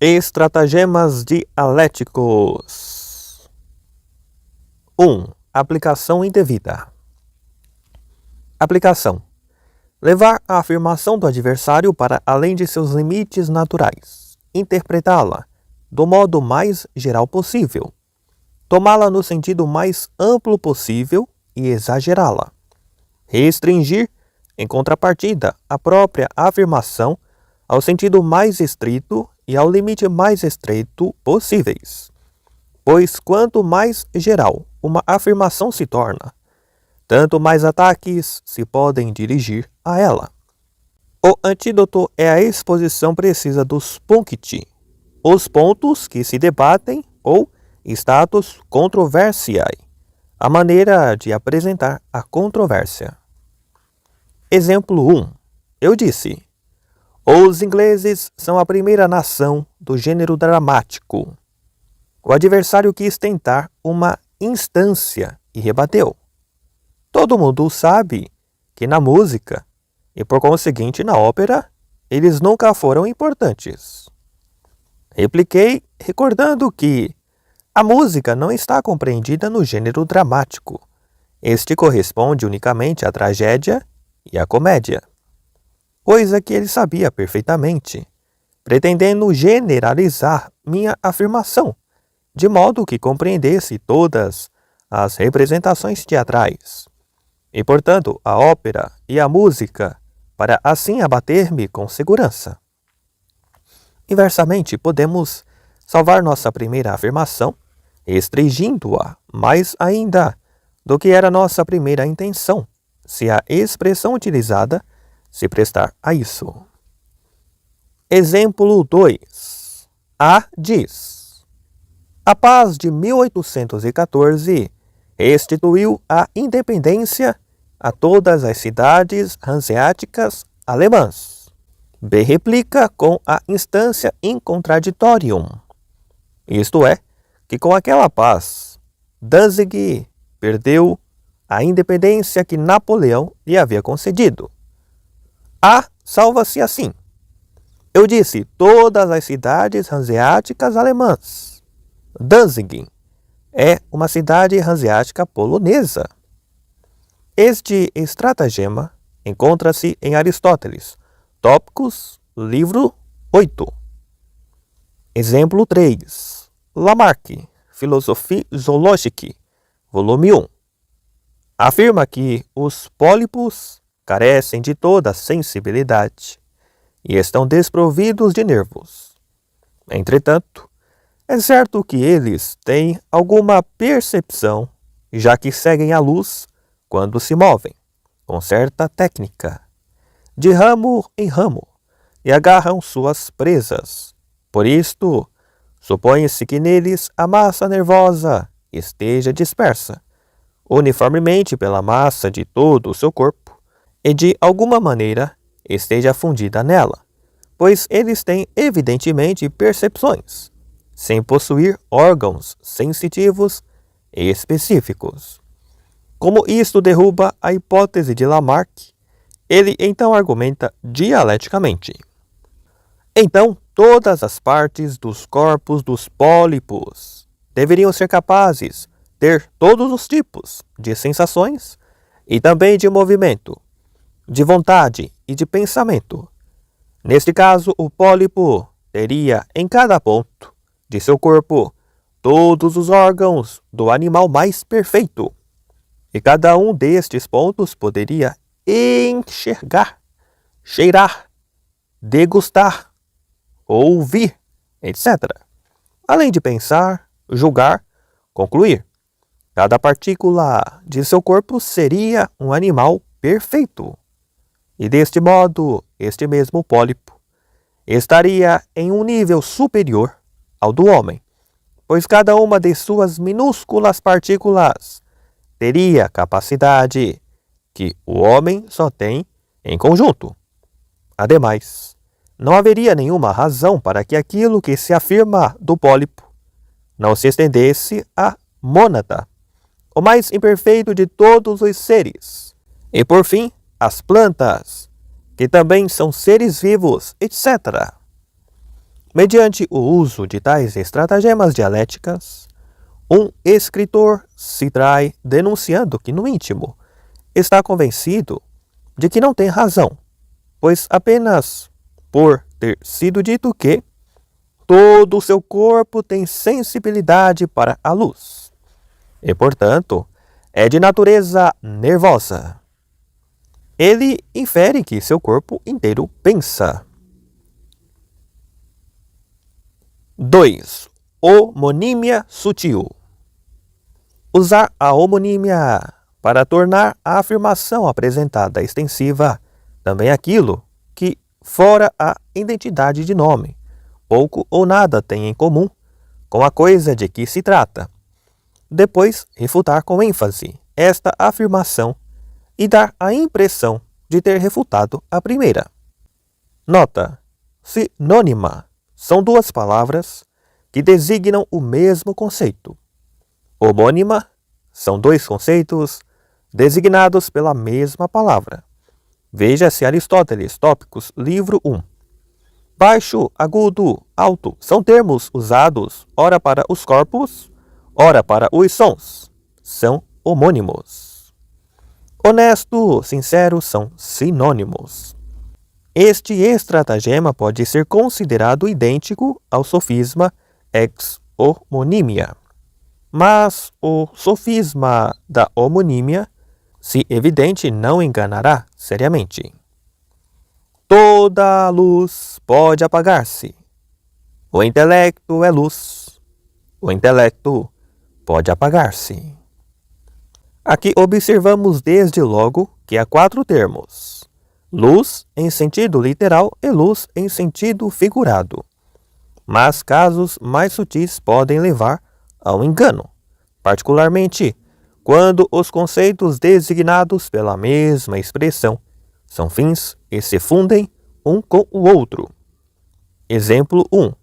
Estratagemas dialéticos. 1. Aplicação indevida. Aplicação: levar a afirmação do adversário para além de seus limites naturais, interpretá-la do modo mais geral possível, tomá-la no sentido mais amplo possível e exagerá-la. Restringir, em contrapartida, a própria afirmação ao sentido mais estrito e ao limite mais estreito possíveis. Pois quanto mais geral uma afirmação se torna, tanto mais ataques se podem dirigir a ela. O antídoto é a exposição precisa dos puncti, os pontos que se debatem, ou status controversiae, a maneira de apresentar a controvérsia. Exemplo 1. Eu disse: os ingleses são a primeira nação do gênero dramático. O adversário quis tentar uma instância e rebateu. Todo mundo sabe que na música, e por conseguinte na ópera, eles nunca foram importantes. Repliquei, recordando que a música não está compreendida no gênero dramático. Este corresponde unicamente à tragédia e à comédia. Coisa que ele sabia perfeitamente, pretendendo generalizar minha afirmação, de modo que compreendesse todas as representações teatrais, e, portanto, a ópera e a música, para assim abater-me com segurança. Inversamente, podemos salvar nossa primeira afirmação, restringindo-a mais ainda do que era nossa primeira intenção, se a expressão utilizada se prestar a isso. Exemplo 2. A diz: a paz de 1814 restituiu a independência a todas as cidades hanseáticas alemãs. B replica com a instância in contradictorium. Isto é, que com aquela paz, Danzig perdeu a independência que Napoleão lhe havia concedido. A salva-se assim. Eu disse todas as cidades hanseáticas alemãs. Danzig é uma cidade hanseática polonesa. Este estratagema encontra-se em Aristóteles, Tópicos, livro 8. Exemplo 3. Lamarck, Philosophie zoologique, volume 1. Afirma que os pólipos carecem de toda sensibilidade e estão desprovidos de nervos. Entretanto, é certo que eles têm alguma percepção, já que seguem a luz quando se movem, com certa técnica, de ramo em ramo, e agarram suas presas. Por isto, supõe-se que neles a massa nervosa esteja dispersa uniformemente pela massa de todo o seu corpo, e de alguma maneira esteja fundida nela, pois eles têm evidentemente percepções, sem possuir órgãos sensitivos e específicos. Como isto derruba a hipótese de Lamarck, ele então argumenta dialeticamente. Então, todas as partes dos corpos dos pólipos deveriam ser capazes de ter todos os tipos de sensações e também de movimento, de vontade e de pensamento. Neste caso, o pólipo teria em cada ponto de seu corpo todos os órgãos do animal mais perfeito, e cada um destes pontos poderia enxergar, cheirar, degustar, ouvir, etc. Além de pensar, julgar, concluir. Cada partícula de seu corpo seria um animal perfeito. E deste modo, este mesmo pólipo estaria em um nível superior ao do homem, pois cada uma de suas minúsculas partículas teria capacidade que o homem só tem em conjunto. Ademais, não haveria nenhuma razão para que aquilo que se afirma do pólipo não se estendesse à mônada, o mais imperfeito de todos os seres, e por fim, as plantas, que também são seres vivos, etc. Mediante o uso de tais estratagemas dialéticas, um escritor se trai denunciando que no íntimo está convencido de que não tem razão, pois apenas por ter sido dito que todo o seu corpo tem sensibilidade para a luz e, portanto, é de natureza nervosa. Ele infere que seu corpo inteiro pensa. 2. Homonímia sutil. Usar a homonímia para tornar a afirmação apresentada extensiva também aquilo que, fora a identidade de nome, pouco ou nada tem em comum com a coisa de que se trata. Depois, refutar com ênfase esta afirmação e dar a impressão de ter refutado a primeira. Nota: sinônima são duas palavras que designam o mesmo conceito. Homônima são dois conceitos designados pela mesma palavra. Veja-se Aristóteles, Tópicos, livro 1. Baixo, agudo, alto são termos usados ora para os corpos, ora para os sons. São homônimos. Honesto, sincero são sinônimos. Este estratagema pode ser considerado idêntico ao sofisma ex homonimia. Mas o sofisma da homonímia, se evidente, não enganará seriamente. Toda luz pode apagar-se. O intelecto é luz. O intelecto pode apagar-se. Aqui observamos desde logo que há 4 termos: luz em sentido literal e luz em sentido figurado. Mas casos mais sutis podem levar ao engano, particularmente quando os conceitos designados pela mesma expressão são fins e se fundem um com o outro. Exemplo 1.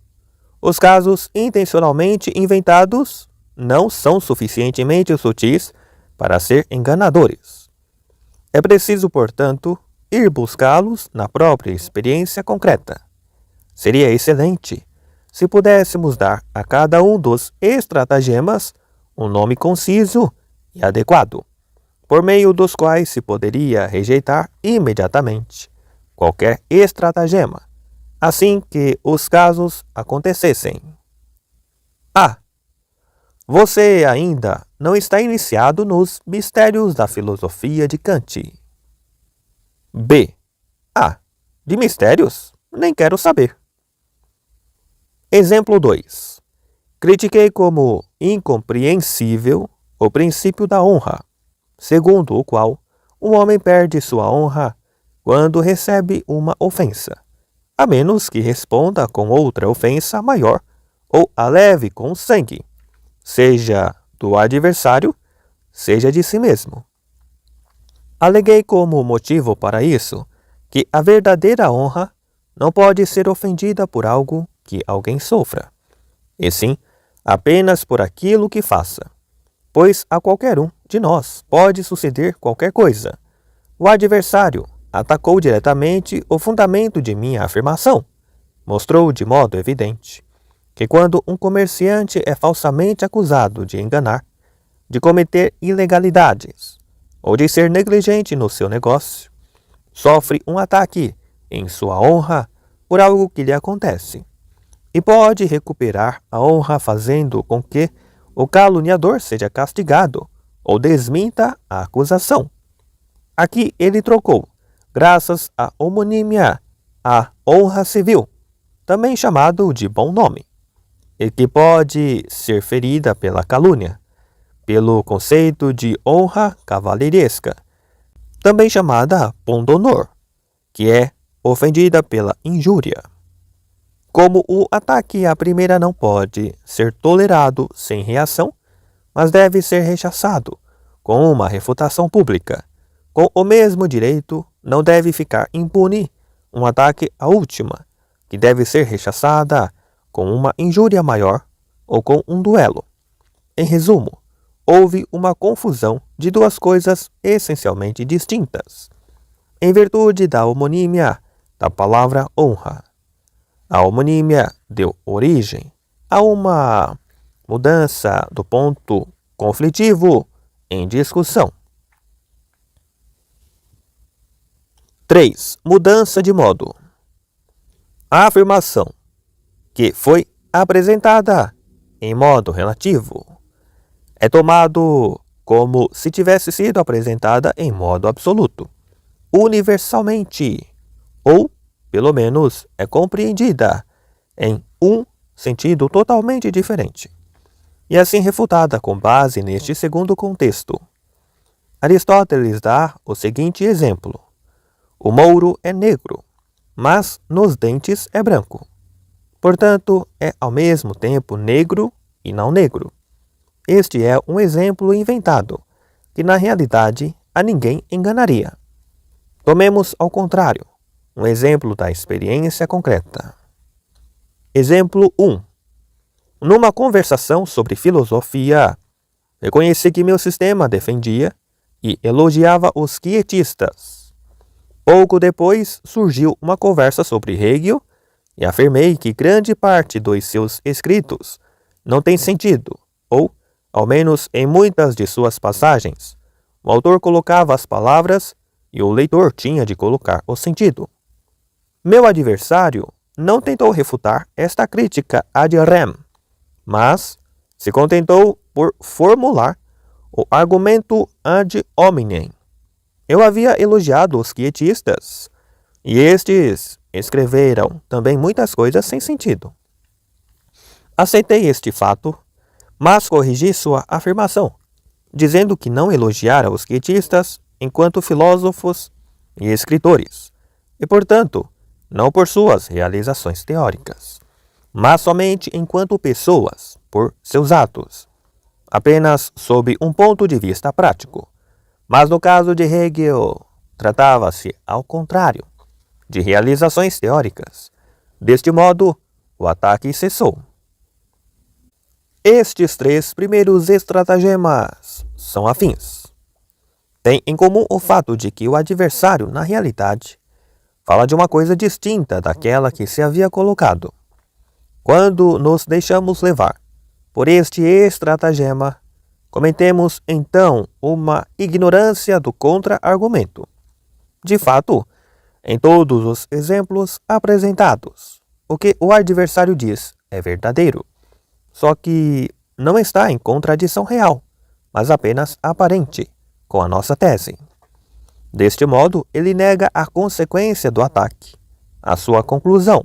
Os casos intencionalmente inventados não são suficientemente sutis para ser enganadores. É preciso, portanto, ir buscá-los na própria experiência concreta. Seria excelente se pudéssemos dar a cada um dos estratagemas um nome conciso e adequado, por meio dos quais se poderia rejeitar imediatamente qualquer estratagema, assim que os casos acontecessem. A. Você ainda não está iniciado nos mistérios da filosofia de Kant. B. De mistérios? Nem quero saber. Exemplo 2. Critiquei como incompreensível o princípio da honra, segundo o qual um homem perde sua honra quando recebe uma ofensa, a menos que responda com outra ofensa maior ou a leve com sangue, seja do adversário, seja de si mesmo. Aleguei como motivo para isso que a verdadeira honra não pode ser ofendida por algo que alguém sofra, e sim apenas por aquilo que faça, pois a qualquer um de nós pode suceder qualquer coisa. O adversário atacou diretamente o fundamento de minha afirmação. Mostrou de modo evidente que quando um comerciante é falsamente acusado de enganar, de cometer ilegalidades ou de ser negligente no seu negócio, sofre um ataque em sua honra por algo que lhe acontece, e pode recuperar a honra fazendo com que o caluniador seja castigado ou desminta a acusação. Aqui ele trocou, graças à homonímia, a honra civil, também chamado de bom nome, e que pode ser ferida pela calúnia, pelo conceito de honra cavalheiresca, também chamada pundonor, que é ofendida pela injúria. Como o ataque à primeira não pode ser tolerado sem reação, mas deve ser rechaçado com uma refutação pública, com o mesmo direito não deve ficar impune um ataque à última, que deve ser rechaçada com uma injúria maior ou com um duelo. Em resumo, houve uma confusão de duas coisas essencialmente distintas, em virtude da homonímia da palavra honra. A homonímia deu origem a uma mudança do ponto conflitivo em discussão. 3. Mudança de modo. A afirmação que foi apresentada em modo relativo é tomado como se tivesse sido apresentada em modo absoluto, universalmente, ou, pelo menos, é compreendida em um sentido totalmente diferente, e assim refutada com base neste segundo contexto. Aristóteles dá o seguinte exemplo: o mouro é negro, mas nos dentes é branco. Portanto, é ao mesmo tempo negro e não negro. Este é um exemplo inventado, que na realidade a ninguém enganaria. Tomemos, ao contrário, um exemplo da experiência concreta. Exemplo 1. Numa conversação sobre filosofia, reconheci que meu sistema defendia e elogiava os quietistas. Pouco depois surgiu uma conversa sobre Hegel e afirmei que grande parte dos seus escritos não tem sentido, ou, ao menos em muitas de suas passagens, o autor colocava as palavras e o leitor tinha de colocar o sentido. Meu adversário não tentou refutar esta crítica ad rem, mas se contentou por formular o argumento ad hominem. Eu havia elogiado os quietistas, e estes escreveram também muitas coisas sem sentido. Aceitei este fato, mas corrigi sua afirmação, dizendo que não elogiara os quietistas enquanto filósofos e escritores, e, portanto, não por suas realizações teóricas, mas somente enquanto pessoas, por seus atos, apenas sob um ponto de vista prático. Mas no caso de Hegel, tratava-se, ao contrário, de realizações teóricas. Deste modo, o ataque cessou. Estes 3 primeiros estratagemas são afins. Têm em comum o fato de que o adversário, na realidade, fala de uma coisa distinta daquela que se havia colocado. Quando nos deixamos levar por este estratagema, cometemos então uma ignorância do contra-argumento. De fato, em todos os exemplos apresentados, o que o adversário diz é verdadeiro, só que não está em contradição real, mas apenas aparente com a nossa tese. Deste modo, ele nega a consequência do ataque, a sua conclusão.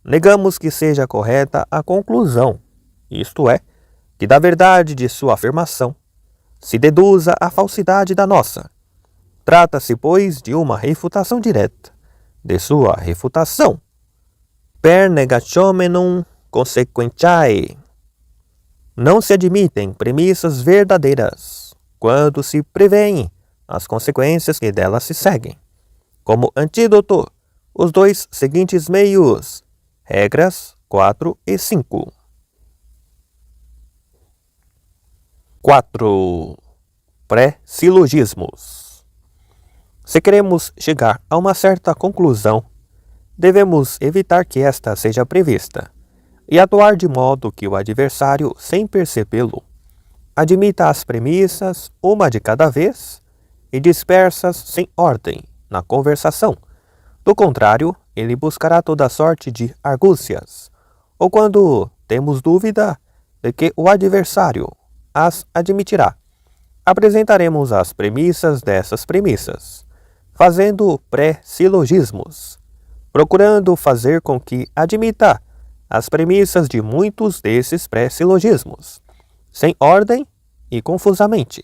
Negamos que seja correta a conclusão, isto é, que da verdade de sua afirmação se deduza a falsidade da nossa. Trata-se, pois, de uma refutação direta de sua refutação. Per negationem consequentiae. Não se admitem premissas verdadeiras quando se prevêem as consequências que delas se seguem. Como antídoto, os 2 seguintes meios, regras 4 e 5. 4. Pré-silogismos. Se queremos chegar a uma certa conclusão, devemos evitar que esta seja prevista e atuar de modo que o adversário, sem percebê-lo, admita as premissas, uma de cada vez, e dispersas sem ordem na conversação. Do contrário, ele buscará toda sorte de argúcias, ou quando temos dúvida de que o adversário as admitirá, apresentaremos as premissas dessas premissas, fazendo pré-silogismos, procurando fazer com que admita as premissas de muitos desses pré-silogismos, sem ordem e confusamente,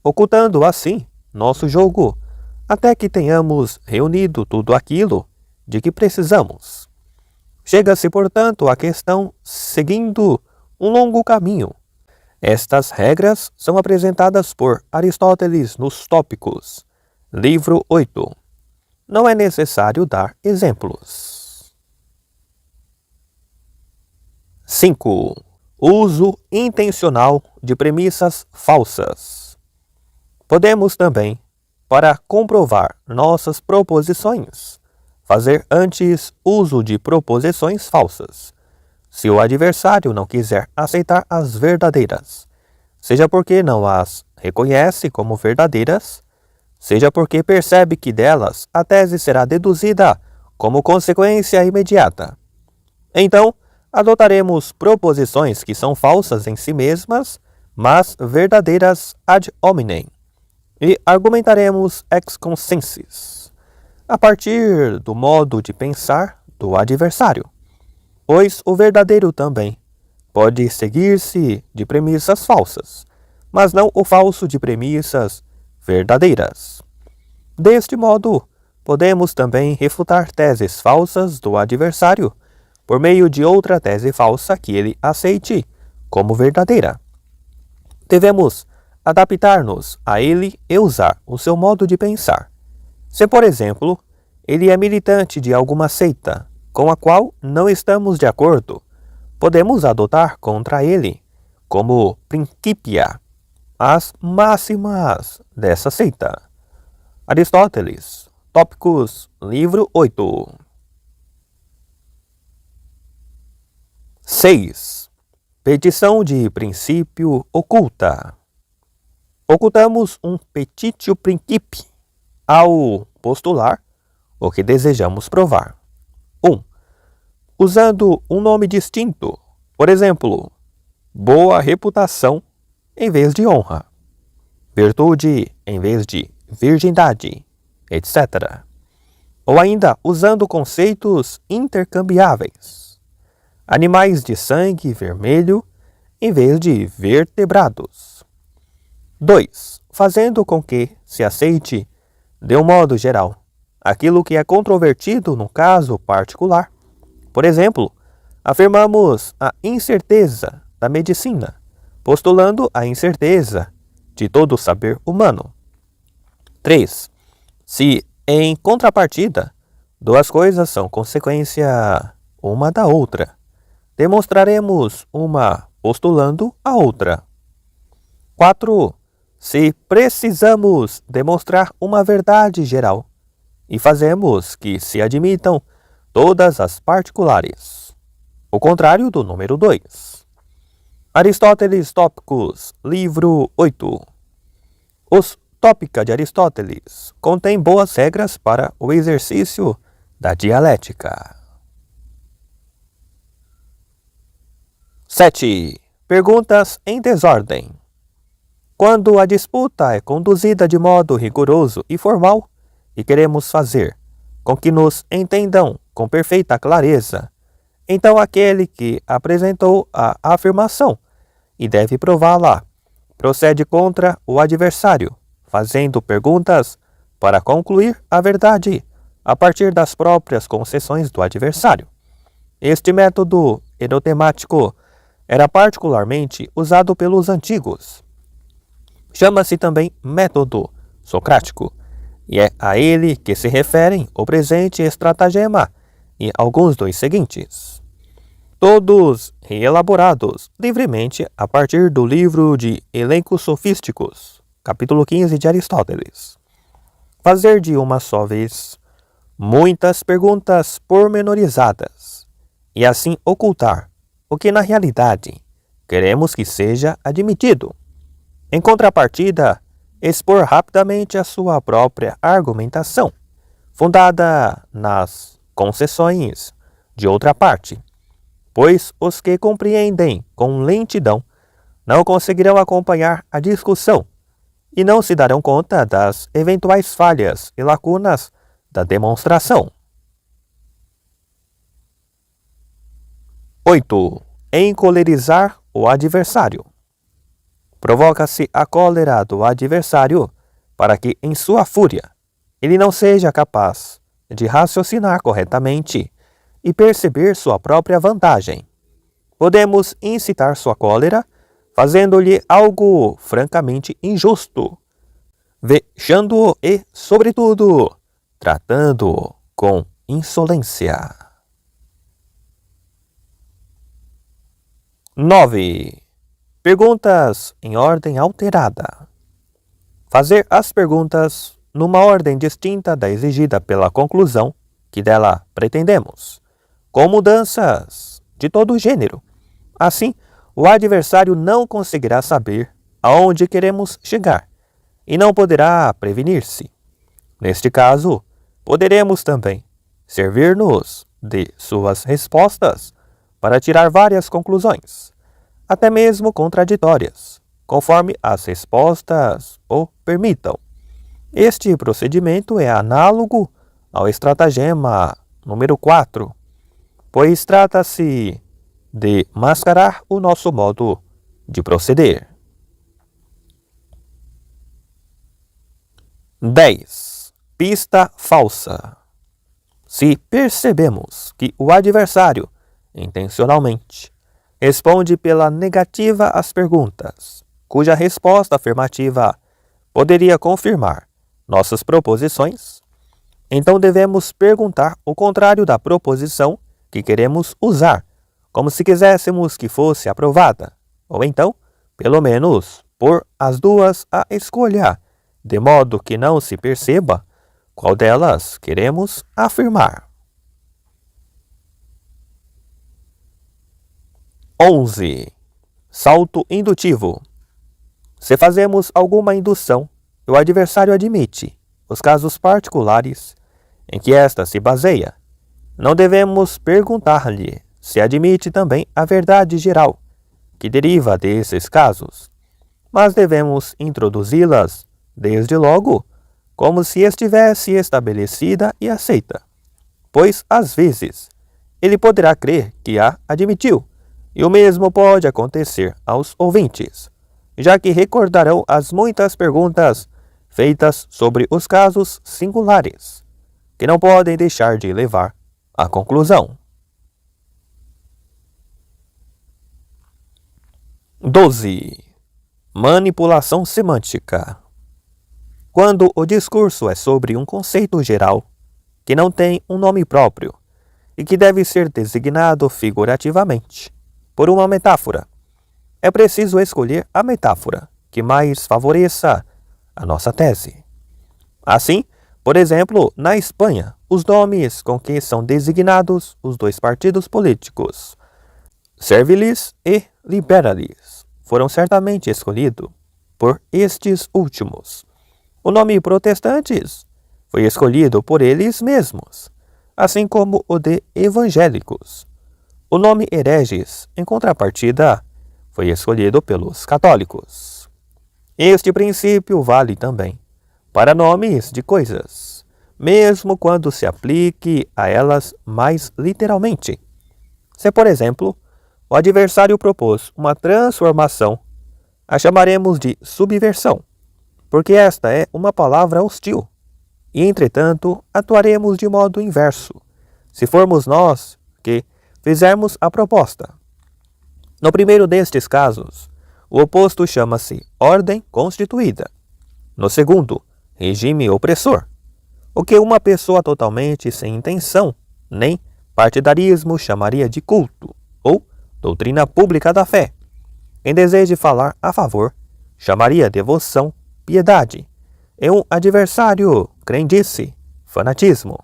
ocultando assim nosso jogo, até que tenhamos reunido tudo aquilo de que precisamos. Chega-se, portanto, à questão seguindo um longo caminho. Estas regras são apresentadas por Aristóteles nos Tópicos, livro 8. Não é necessário dar exemplos. 5. Uso intencional de premissas falsas. Podemos também, para comprovar nossas proposições, Fazer antes uso de proposições falsas. Se o adversário não quiser aceitar as verdadeiras, seja porque não as reconhece como verdadeiras, seja porque percebe que delas a tese será deduzida como consequência imediata, então adotaremos proposições que são falsas em si mesmas, mas verdadeiras ad hominem, e argumentaremos ex consensus, a partir do modo de pensar do adversário, pois o verdadeiro também pode seguir-se de premissas falsas, mas não o falso de premissas verdadeiras. Deste modo, podemos também refutar teses falsas do adversário por meio de outra tese falsa que ele aceite como verdadeira. Devemos adaptar-nos a ele e usar o seu modo de pensar. Se, por exemplo, ele é militante de alguma seita com a qual não estamos de acordo, podemos adotar contra ele, como Principia, as máximas dessa seita. Aristóteles, Tópicos, livro 8. 6. Petição de princípio oculta. Ocultamos um petitio principii ao postular o que desejamos provar. 1. Usando um nome distinto, por exemplo, boa reputação em vez de honra, virtude em vez de virgindade, etc. Ou ainda usando conceitos intercambiáveis, animais de sangue vermelho em vez de vertebrados. 2. Fazendo com que se aceite, de um modo geral, aquilo que é controvertido no caso particular. Por exemplo, afirmamos a incerteza da medicina, postulando a incerteza de todo o saber humano. 3. Se, em contrapartida, duas coisas são consequência uma da outra, demonstraremos uma postulando a outra. 4. Se precisamos demonstrar uma verdade geral, e fazemos que se admitam todas as particulares, o contrário do número 2. Aristóteles Tópicos, livro 8. Os Tópica de Aristóteles contém boas regras para o exercício da dialética. 7. Perguntas em desordem. Quando a disputa é conduzida de modo rigoroso e formal, e queremos fazer com que nos entendam com perfeita clareza, então aquele que apresentou a afirmação e deve prová-la procede contra o adversário, fazendo perguntas para concluir a verdade a partir das próprias concessões do adversário. Este método enotemático era particularmente usado pelos antigos. Chama-se também método socrático, e é a ele que se referem o presente estratagema e alguns dos seguintes, todos reelaborados livremente a partir do livro de Elencos Sofísticos, capítulo 15 de Aristóteles. Fazer de uma só vez muitas perguntas pormenorizadas, e assim ocultar o que na realidade queremos que seja admitido. Em contrapartida, expor rapidamente a sua própria argumentação, fundada nas concessões de outra parte, pois os que compreendem com lentidão não conseguirão acompanhar a discussão e não se darão conta das eventuais falhas e lacunas da demonstração. 8. Encolerizar o adversário. Provoca-se a cólera do adversário para que, em sua fúria, ele não seja capaz de raciocinar corretamente e perceber sua própria vantagem. Podemos incitar sua cólera fazendo-lhe algo francamente injusto, vexando-o e, sobretudo, tratando-o com insolência. 9. Perguntas em ordem alterada. Fazer as perguntas numa ordem distinta da exigida pela conclusão que dela pretendemos, com mudanças de todo gênero. Assim, o adversário não conseguirá saber aonde queremos chegar e não poderá prevenir-se. Neste caso, poderemos também servir-nos de suas respostas para tirar várias conclusões, até mesmo contraditórias, conforme as respostas o permitam. Este procedimento é análogo ao estratagema número 4, pois trata-se de mascarar o nosso modo de proceder. 10. Pista falsa. Se percebemos que o adversário, intencionalmente, responde pela negativa às perguntas, cuja resposta afirmativa poderia confirmar nossas proposições, então devemos perguntar o contrário da proposição que queremos usar, como se quiséssemos que fosse aprovada, ou então, pelo menos, pôr as duas à escolha, de modo que não se perceba qual delas queremos afirmar. 11. Salto indutivo. Se fazemos alguma indução e o adversário admite os casos particulares em que esta se baseia, não devemos perguntar-lhe se admite também a verdade geral que deriva desses casos, mas devemos introduzi-las, desde logo, como se estivesse estabelecida e aceita, pois, às vezes, ele poderá crer que a admitiu, e o mesmo pode acontecer aos ouvintes, já que recordarão as muitas perguntas feitas sobre os casos singulares, que não podem deixar de levar à conclusão. 12. Manipulação semântica. Quando o discurso é sobre um conceito geral, que não tem um nome próprio e que deve ser designado figurativamente por uma metáfora, é preciso escolher a metáfora que mais favoreça a nossa tese. Assim, por exemplo, na Espanha, os nomes com que são designados os dois partidos políticos, Servilis e Liberalis, foram certamente escolhidos por estes últimos. O nome protestantes foi escolhido por eles mesmos, assim como o de evangélicos. O nome hereges, em contrapartida, foi escolhido pelos católicos. Este princípio vale também para nomes de coisas, mesmo quando se aplique a elas mais literalmente. Se, por exemplo, o adversário propôs uma transformação, a chamaremos de subversão, porque esta é uma palavra hostil, e, entretanto, atuaremos de modo inverso, se formos nós que fizermos a proposta. No primeiro destes casos, o oposto chama-se ordem constituída. No segundo, regime opressor, o que uma pessoa totalmente sem intenção, nem partidarismo chamaria de culto, ou doutrina pública da fé. Quem deseje falar a favor, chamaria devoção, piedade, e um adversário, crendice, fanatismo.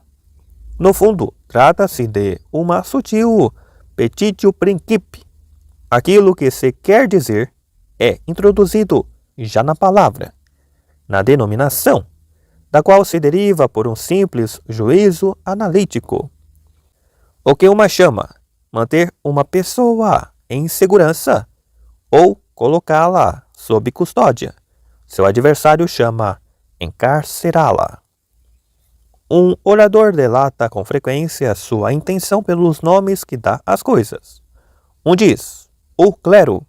No fundo, trata-se de uma sutil petitio principii. Aquilo que se quer dizer é introduzido já na palavra, na denominação, da qual se deriva por um simples juízo analítico. O que uma chama manter uma pessoa em segurança ou colocá-la sob custódia, seu adversário chama encarcerá-la. Um orador delata com frequência sua intenção pelos nomes que dá às coisas. Um diz, o clero,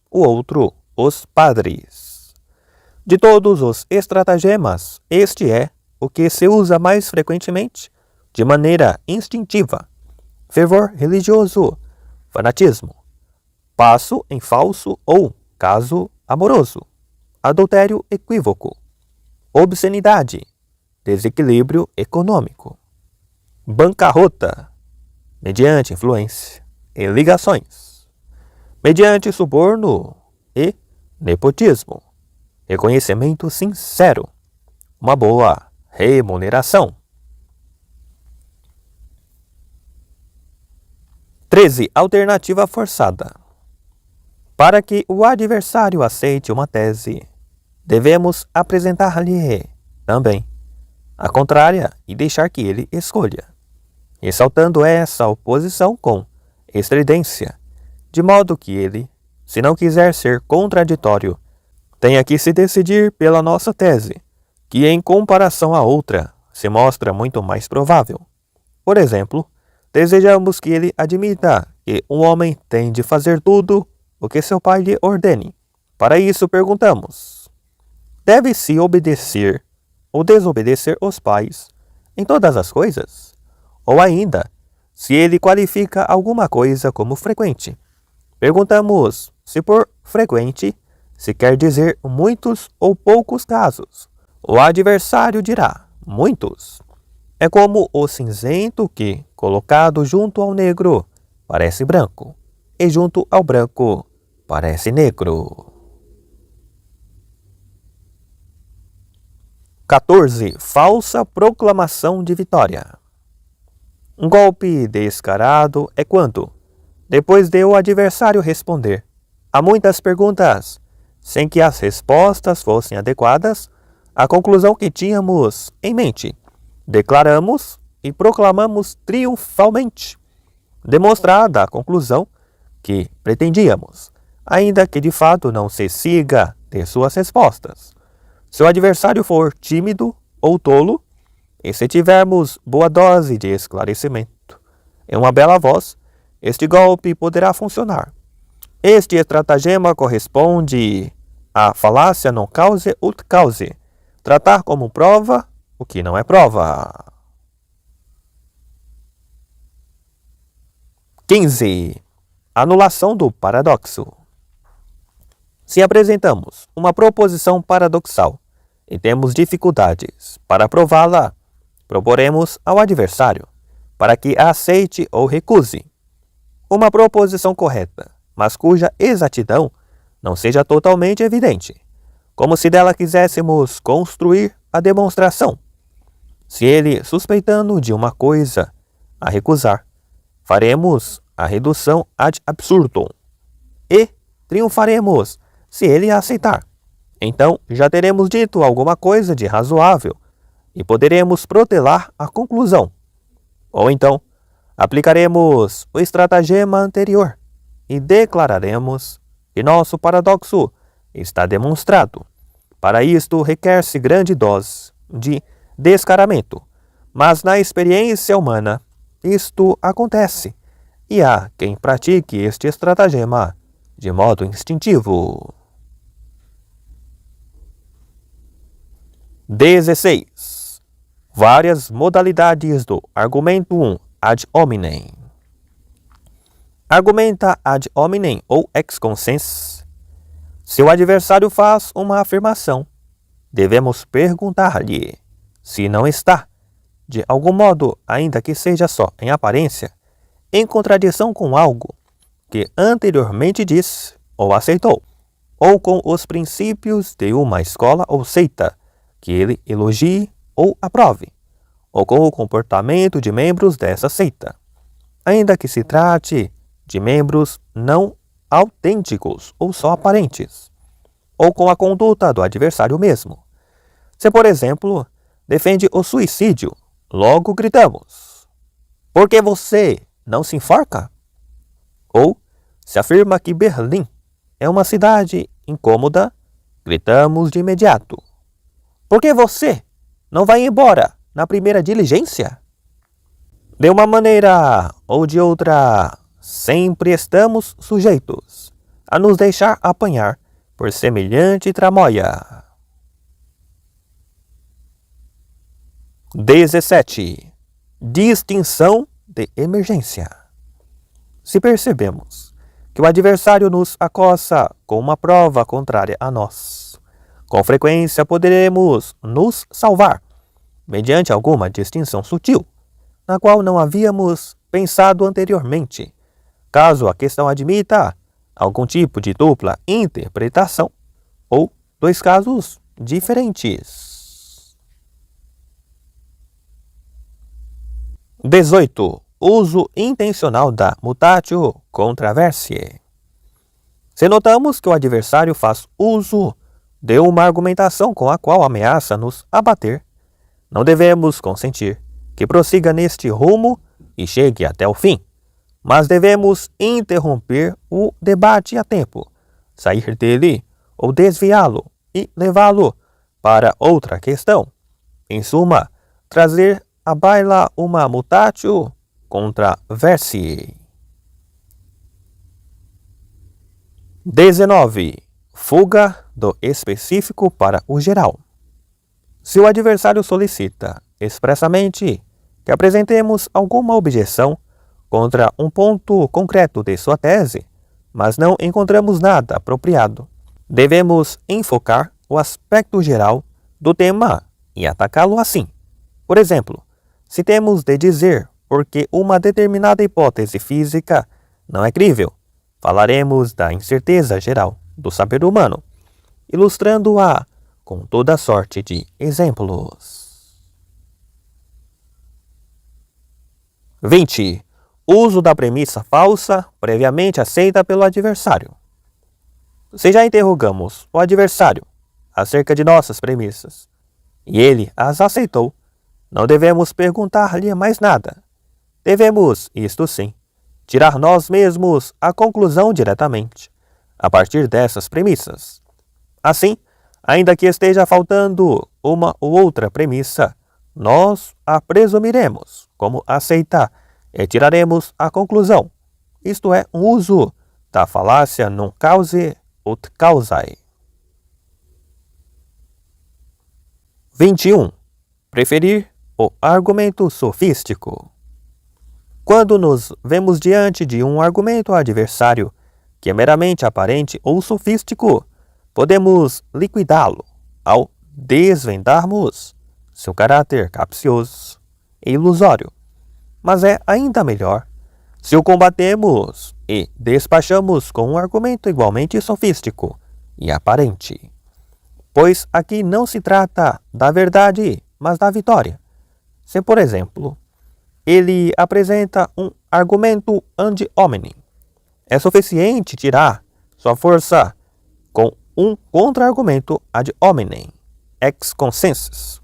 o outro, os padres. De todos os estratagemas, este é o que se usa mais frequentemente, de maneira instintiva. Fervor religioso, fanatismo, passo em falso ou caso amoroso, adultério equívoco, obscenidade, desequilíbrio econômico, bancarrota, mediante influência e ligações, mediante suborno e nepotismo, reconhecimento sincero, uma boa remuneração. 13. Alternativa forçada. Para que o adversário aceite uma tese, devemos apresentar-lhe também a contrária e deixar que ele escolha, ressaltando essa oposição com estridência, de modo que ele, se não quiser ser contraditório, tenha que se decidir pela nossa tese, que em comparação à outra se mostra muito mais provável. Por exemplo, desejamos que ele admita que um homem tem de fazer tudo o que seu pai lhe ordene. Para isso perguntamos: deve-se obedecer ou desobedecer os pais em todas as coisas? Ou ainda, se ele qualifica alguma coisa como frequente, perguntamos se por frequente se quer dizer muitos ou poucos casos. O adversário dirá: muitos. É como o cinzento que, colocado junto ao negro, parece branco, e junto ao branco, parece negro. 14. Falsa proclamação de vitória. Um golpe descarado é quando, depois de o adversário responder a muitas perguntas, sem que as respostas fossem adequadas à conclusão que tínhamos em mente, declaramos e proclamamos triunfalmente, demonstrada a conclusão que pretendíamos, ainda que de fato não se siga de suas respostas. Se o adversário for tímido ou tolo, e se tivermos boa dose de esclarecimento e uma bela voz, este golpe poderá funcionar. Este estratagema corresponde à falácia non cause ut cause, tratar como prova o que não é prova. 15. Anulação do paradoxo. Se apresentamos uma proposição paradoxal e temos dificuldades para prová-la, proporemos ao adversário para que a aceite ou recuse. Uma proposição correta, mas cuja exatidão não seja totalmente evidente, como se dela quiséssemos construir a demonstração. Se ele, suspeitando de uma coisa a recusar, faremos a redução ad absurdum e triunfaremos se ele a aceitar. Então já teremos dito alguma coisa de razoável e poderemos protelar a conclusão. Ou então, aplicaremos o estratagema anterior e declararemos que nosso paradoxo está demonstrado. Para isto requer-se grande dose de descaramento, mas na experiência humana isto acontece, e há quem pratique este estratagema de modo instintivo. 16. Várias modalidades do argumentum ad hominem. Argumenta ad hominem ou ex consens. Se o adversário faz uma afirmação, devemos perguntar-lhe se não está, de algum modo, ainda que seja só em aparência, em contradição com algo que anteriormente disse ou aceitou, ou com os princípios de uma escola ou seita que ele elogie ou aprove, ou com o comportamento de membros dessa seita, ainda que se trate de membros não autênticos ou só aparentes, ou com a conduta do adversário mesmo. Se, por exemplo, defende o suicídio, logo gritamos: por que você não se enforca? Ou, se afirma que Berlim é uma cidade incômoda, gritamos de imediato: por que você não vai embora na primeira diligência? De uma maneira ou de outra, sempre estamos sujeitos a nos deixar apanhar por semelhante tramóia. 17. Distinção de emergência. Se percebemos que o adversário nos acossa com uma prova contrária a nós, com frequência poderemos nos salvar mediante alguma distinção sutil, na qual não havíamos pensado anteriormente, caso a questão admita algum tipo de dupla interpretação ou dois casos diferentes. 18. uso intencional da mutatio controversiae. Se notamos que o adversário faz uso de uma argumentação com a qual ameaça nos abater, não devemos consentir que prossiga neste rumo e chegue até o fim, mas devemos interromper o debate a tempo, sair dele ou desviá-lo e levá-lo para outra questão. Em suma, trazer à baila uma mutatio controversiae. 19. Fuga do específico para o geral. Se o adversário solicita expressamente que apresentemos alguma objeção contra um ponto concreto de sua tese, mas não encontramos nada apropriado, devemos enfocar o aspecto geral do tema e atacá-lo assim. Por exemplo, se temos de dizer porque uma determinada hipótese física não é crível, falaremos da incerteza geral do saber humano, ilustrando-a com toda sorte de exemplos. 20. Uso da premissa falsa previamente aceita pelo adversário. Se já interrogamos o adversário acerca de nossas premissas e ele as aceitou, não devemos perguntar-lhe mais nada. Devemos, isto sim, tirar nós mesmos a conclusão diretamente, a partir dessas premissas. Assim, ainda que esteja faltando uma ou outra premissa, nós a presumiremos como aceita e tiraremos a conclusão. Isto é um uso da falácia non causae ut causae. 21. Preferir o argumento sofístico. Quando nos vemos diante de um argumento adversário que é meramente aparente ou sofístico, podemos liquidá-lo ao desvendarmos seu caráter capcioso e ilusório. Mas é ainda melhor se o combatemos e despachamos com um argumento igualmente sofístico e aparente. Pois aqui não se trata da verdade, mas da vitória. Se, por exemplo, ele apresenta um argumento ad hominem, é suficiente tirar sua força com um contra-argumento ad hominem, ex consensus.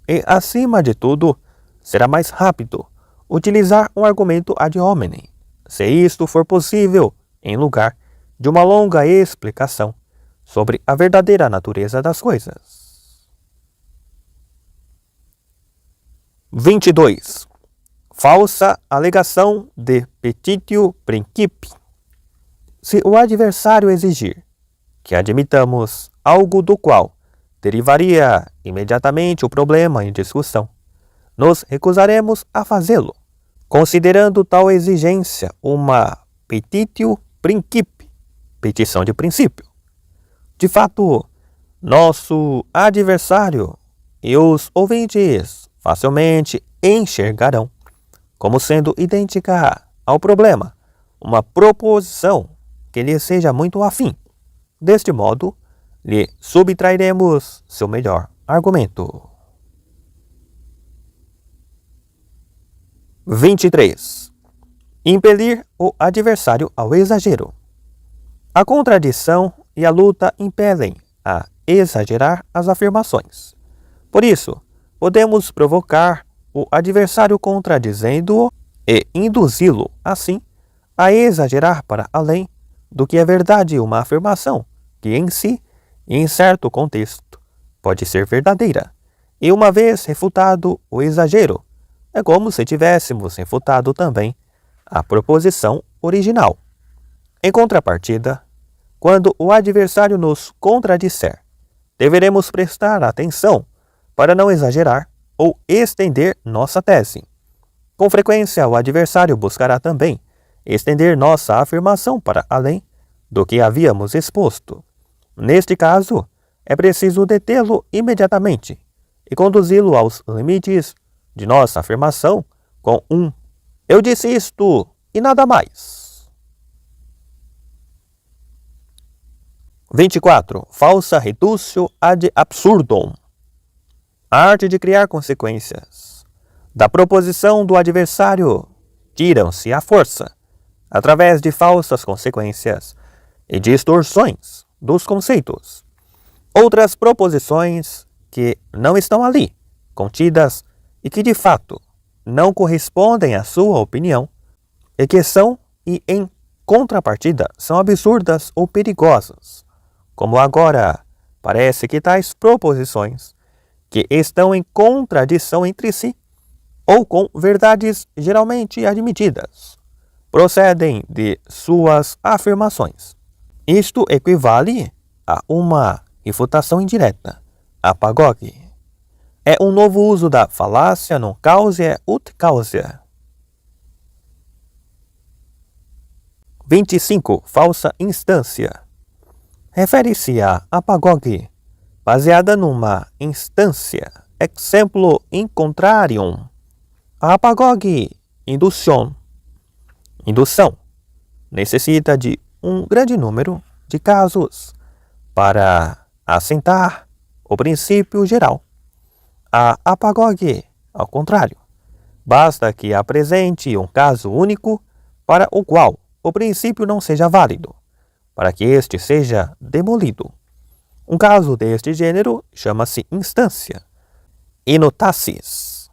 E, acima de tudo, será mais rápido utilizar um argumento ad hominem, se isto for possível, em lugar de uma longa explicação sobre a verdadeira natureza das coisas. 22. Falsa alegação de petitio principii. Se o adversário exigir que admitamos algo do qual derivaria imediatamente o problema em discussão, nos recusaremos a fazê-lo, considerando tal exigência uma petitio principii, petição de princípio. De fato, nosso adversário e os ouvintes facilmente enxergarão como sendo idêntica ao problema uma proposição que lhe seja muito afim. Deste modo, lhe subtrairemos seu melhor argumento. 23. Impelir o adversário ao exagero. A contradição e a luta impelem a exagerar as afirmações. Por isso, podemos provocar o adversário contradizendo-o e induzi-lo, assim, a exagerar para além do que é verdade uma afirmação que em si, em certo contexto, pode ser verdadeira. E uma vez refutado o exagero, é como se tivéssemos refutado também a proposição original. Em contrapartida, quando o adversário nos contradisser, deveremos prestar atenção para não exagerar ou estender nossa tese. Com frequência, o adversário buscará também estender nossa afirmação para além do que havíamos exposto. Neste caso, é preciso detê-lo imediatamente e conduzi-lo aos limites de nossa afirmação com um "eu disse isto e nada mais". 24. Falsa reductio ad absurdum. A arte de criar consequências da proposição do adversário tiram-se à força, através de falsas consequências e distorções dos conceitos. Outras proposições que não estão ali, contidas e que de fato não correspondem à sua opinião, e que são e em contrapartida são absurdas ou perigosas, como agora parece que tais proposições, que estão em contradição entre si, ou com verdades geralmente admitidas, procedem de suas afirmações. Isto equivale a uma refutação indireta, apagogue. É um novo uso da falácia non causa ut causa. 25. Falsa instância. Refere-se a apagogue, baseada numa instância, exemplo in contrarium. A apagogue indução, necessita de um grande número de casos para assentar o princípio geral. A apagogue, ao contrário, basta que apresente um caso único para o qual o princípio não seja válido, para que este seja demolido. Um caso deste gênero chama-se instância. Inotatis.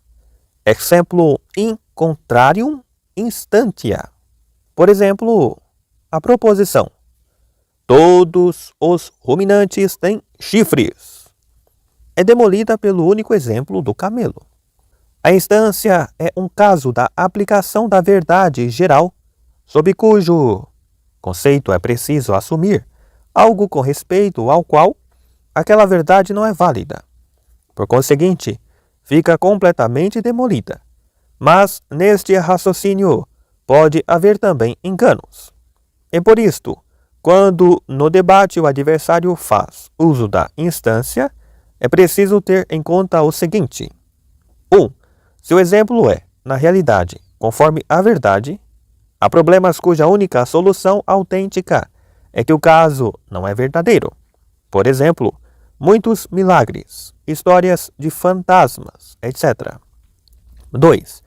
Exemplo in contrarium instantia. Por exemplo, a proposição: todos os ruminantes têm chifres, é demolida pelo único exemplo do camelo. A instância é um caso da aplicação da verdade geral, sob cujo conceito é preciso assumir algo com respeito ao qual aquela verdade não é válida. Por conseguinte, fica completamente demolida. Mas neste raciocínio pode haver também enganos. E por isto, quando no debate o adversário faz uso da instância, é preciso ter em conta o seguinte: 1. Se o exemplo é, na realidade, conforme a verdade, há problemas cuja única solução autêntica é que o caso não é verdadeiro. Por exemplo, muitos milagres, histórias de fantasmas, etc. 2.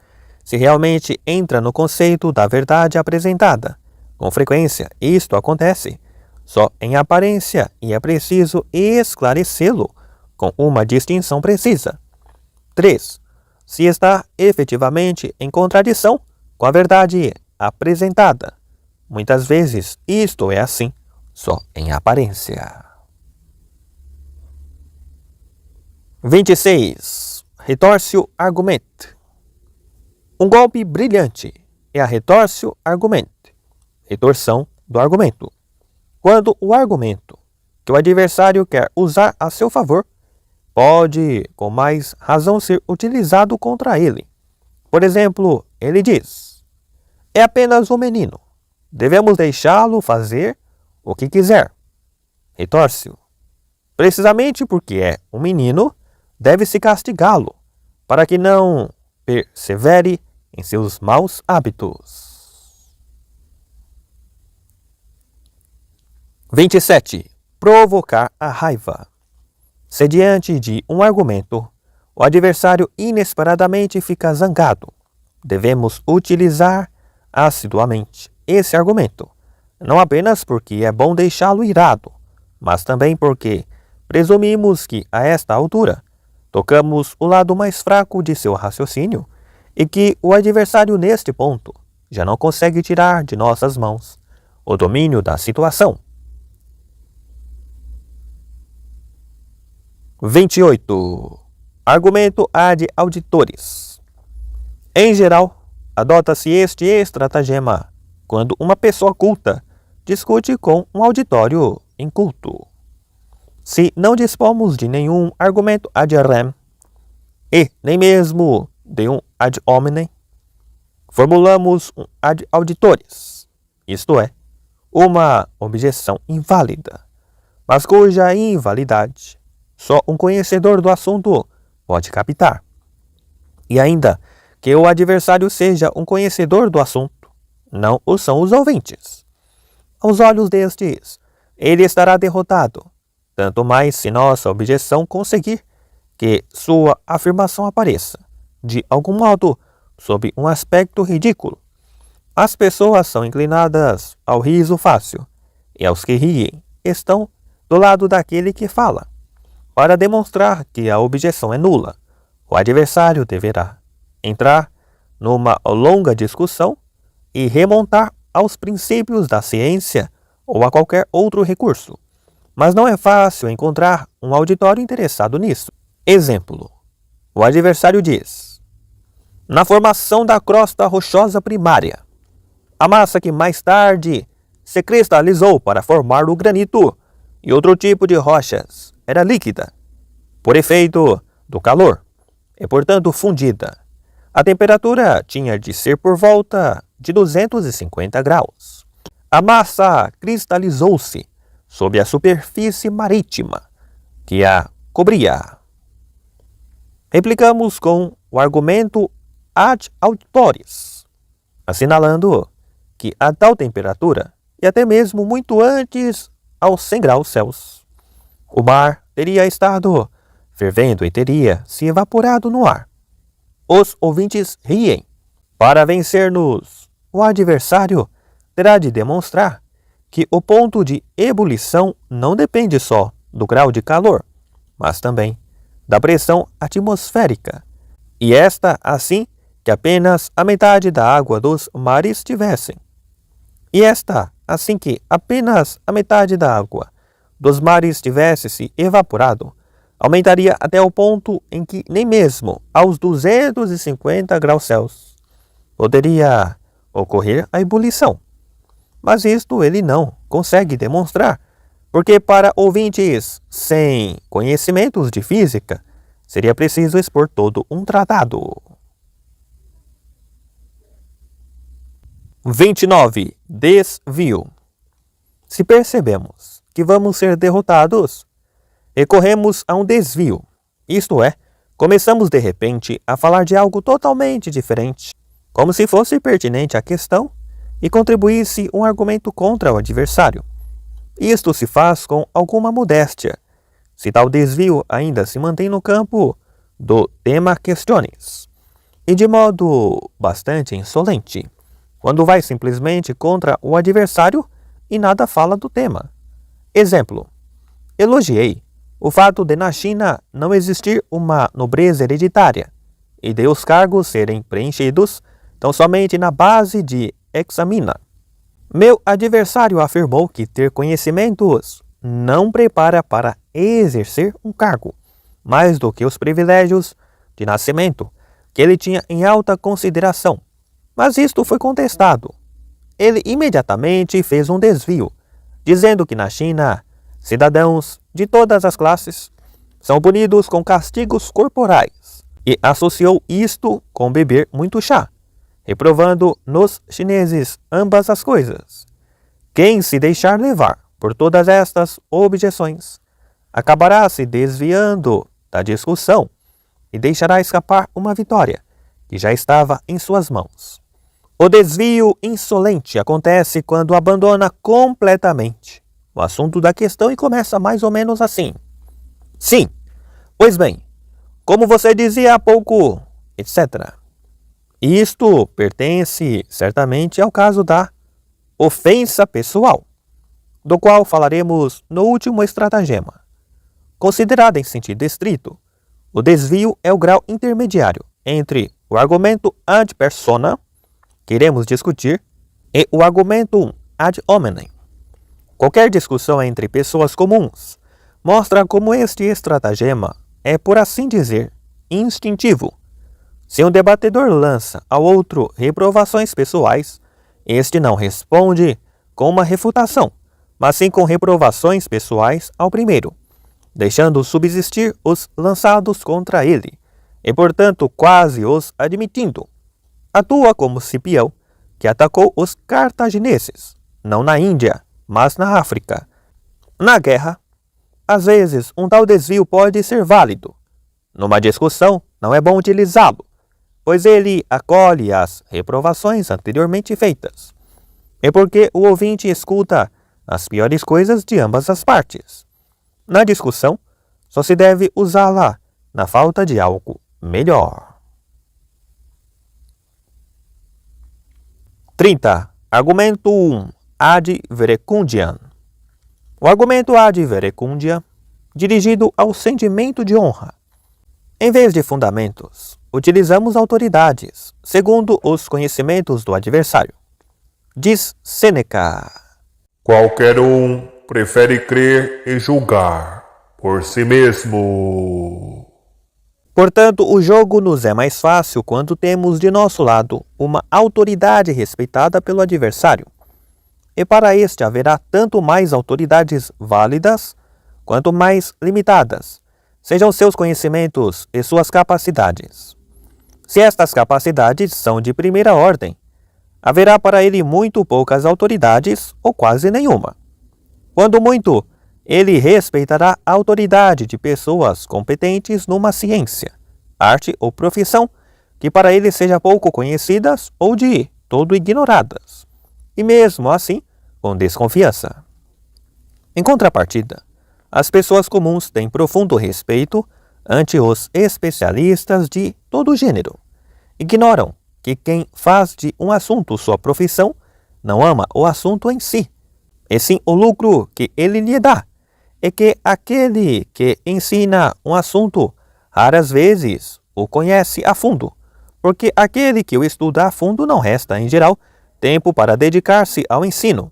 Se realmente entra no conceito da verdade apresentada, com frequência isto acontece só em aparência e é preciso esclarecê-lo com uma distinção precisa. 3. Se está efetivamente em contradição com a verdade apresentada, muitas vezes isto é assim, só em aparência. 26. Retorcio argument. Um golpe brilhante é a retorcio argument, retorção do argumento. Quando o argumento que o adversário quer usar a seu favor pode, com mais razão, ser utilizado contra ele. Por exemplo, ele diz: é apenas um menino, devemos deixá-lo fazer o que quiser. Retorce-o: precisamente porque é um menino, deve-se castigá-lo, para que não persevere em seus maus hábitos. 27. Provocar a raiva. Se diante de um argumento, o adversário inesperadamente fica zangado, devemos utilizar assiduamente esse argumento, não apenas porque é bom deixá-lo irado, mas também porque presumimos que, a esta altura, tocamos o lado mais fraco de seu raciocínio e que o adversário neste ponto já não consegue tirar de nossas mãos o domínio da situação. 28. Argumento ad auditores. Em geral, adota-se este estratagema quando uma pessoa culta discute com um auditório inculto. Se não dispomos de nenhum argumento ad rem e nem mesmo de um ad hominem, formulamos um ad auditores, isto é, uma objeção inválida, mas cuja invalidade só um conhecedor do assunto pode captar. E ainda que o adversário seja um conhecedor do assunto, não o são os ouvintes. Aos olhos destes, ele estará derrotado, tanto mais se nossa objeção conseguir que sua afirmação apareça, de algum modo, sob um aspecto ridículo, As pessoas são inclinadas ao riso fácil, e aos que riem estão do lado daquele que fala. Para demonstrar que a objeção é nula, o adversário deverá entrar numa longa discussão e remontar aos princípios da ciência ou a qualquer outro recurso. Mas não é fácil encontrar um auditório interessado nisso. Exemplo: o adversário diz: na formação da crosta rochosa primária, a massa que mais tarde se cristalizou para formar o granito e outro tipo de rochas era líquida, por efeito do calor, e portanto fundida. A temperatura tinha de ser por volta de 250 graus. A massa cristalizou-se sob a superfície marítima que a cobria. Replicamos com o argumento ad auditoris, assinalando que a tal temperatura, e até mesmo muito antes aos 100 graus Celsius, o mar teria estado fervendo e teria se evaporado no ar. Os ouvintes riem. Para vencer-nos, o adversário terá de demonstrar que o ponto de ebulição não depende só do grau de calor, mas também da pressão atmosférica, e esta assim que apenas a metade da água dos mares tivessem. E esta assim que apenas a metade da água dos mares tivesse se evaporado, aumentaria até o ponto em que nem mesmo aos 250 graus Celsius poderia ocorrer a ebulição. Mas isto ele não consegue demonstrar, porque para ouvintes sem conhecimentos de física, seria preciso expor todo um tratado. 29. Desvio. Se percebemos que vamos ser derrotados, recorremos a um desvio, isto é, começamos de repente a falar de algo totalmente diferente, como se fosse pertinente à questão e contribuísse um argumento contra o adversário. Isto se faz com alguma modéstia, se tal desvio ainda se mantém no campo do tema questiones, e de modo bastante insolente, quando vai simplesmente contra o adversário e nada fala do tema. Exemplo: elogiei o fato de na China não existir uma nobreza hereditária e de os cargos serem preenchidos tão somente na base de examina. Meu adversário afirmou que ter conhecimentos não prepara para exercer um cargo, mais do que os privilégios de nascimento que ele tinha em alta consideração. Mas isto foi contestado. Ele imediatamente fez um desvio, dizendo que na China, cidadãos de todas as classes são punidos com castigos corporais, e associou isto com beber muito chá, reprovando nos chineses ambas as coisas. Quem se deixar levar por todas estas objeções acabará se desviando da discussão e deixará escapar uma vitória que já estava em suas mãos. O desvio insolente acontece quando abandona completamente o assunto da questão e começa mais ou menos assim: sim, pois bem, como você dizia há pouco, etc. Isto pertence certamente ao caso da ofensa pessoal, do qual falaremos no último estratagema. Considerado em sentido estrito, o desvio é o grau intermediário entre o argumento ad persona, que iremos discutir, e o argumentum ad hominem. Qualquer discussão entre pessoas comuns mostra como este estratagema é, por assim dizer, instintivo. Se um debatedor lança ao outro reprovações pessoais, este não responde com uma refutação, mas sim com reprovações pessoais ao primeiro, deixando subsistir os lançados contra ele, e portanto quase os admitindo. Atua como Cipião, que atacou os cartagineses, não na Índia, mas na África. Na guerra, às vezes um tal desvio pode ser válido. Numa discussão, não é bom utilizá-lo, pois ele acolhe as reprovações anteriormente feitas, e porque o ouvinte escuta as piores coisas de ambas as partes. Na discussão, só se deve usá-la na falta de algo melhor. 30. Argumentum ad verecundiam. O argumento ad verecundia, dirigido ao sentimento de honra. Em vez de fundamentos, utilizamos autoridades, segundo os conhecimentos do adversário. Diz Sêneca: qualquer um prefere crer e julgar por si mesmo. Portanto, o jogo nos é mais fácil quando temos de nosso lado uma autoridade respeitada pelo adversário. E para este haverá tanto mais autoridades válidas, quanto mais limitadas sejam seus conhecimentos e suas capacidades. Se estas capacidades são de primeira ordem, haverá para ele muito poucas autoridades ou quase nenhuma. Quando muito, ele respeitará a autoridade de pessoas competentes numa ciência, arte ou profissão que para ele seja pouco conhecidas ou de todo ignoradas, e mesmo assim com desconfiança. Em contrapartida, as pessoas comuns têm profundo respeito ante os especialistas de todo gênero. Ignoram que quem faz de um assunto sua profissão não ama o assunto em si, e sim o lucro que ele lhe dá, e que aquele que ensina um assunto raras vezes o conhece a fundo, porque aquele que o estuda a fundo não resta, em geral, tempo para dedicar-se ao ensino.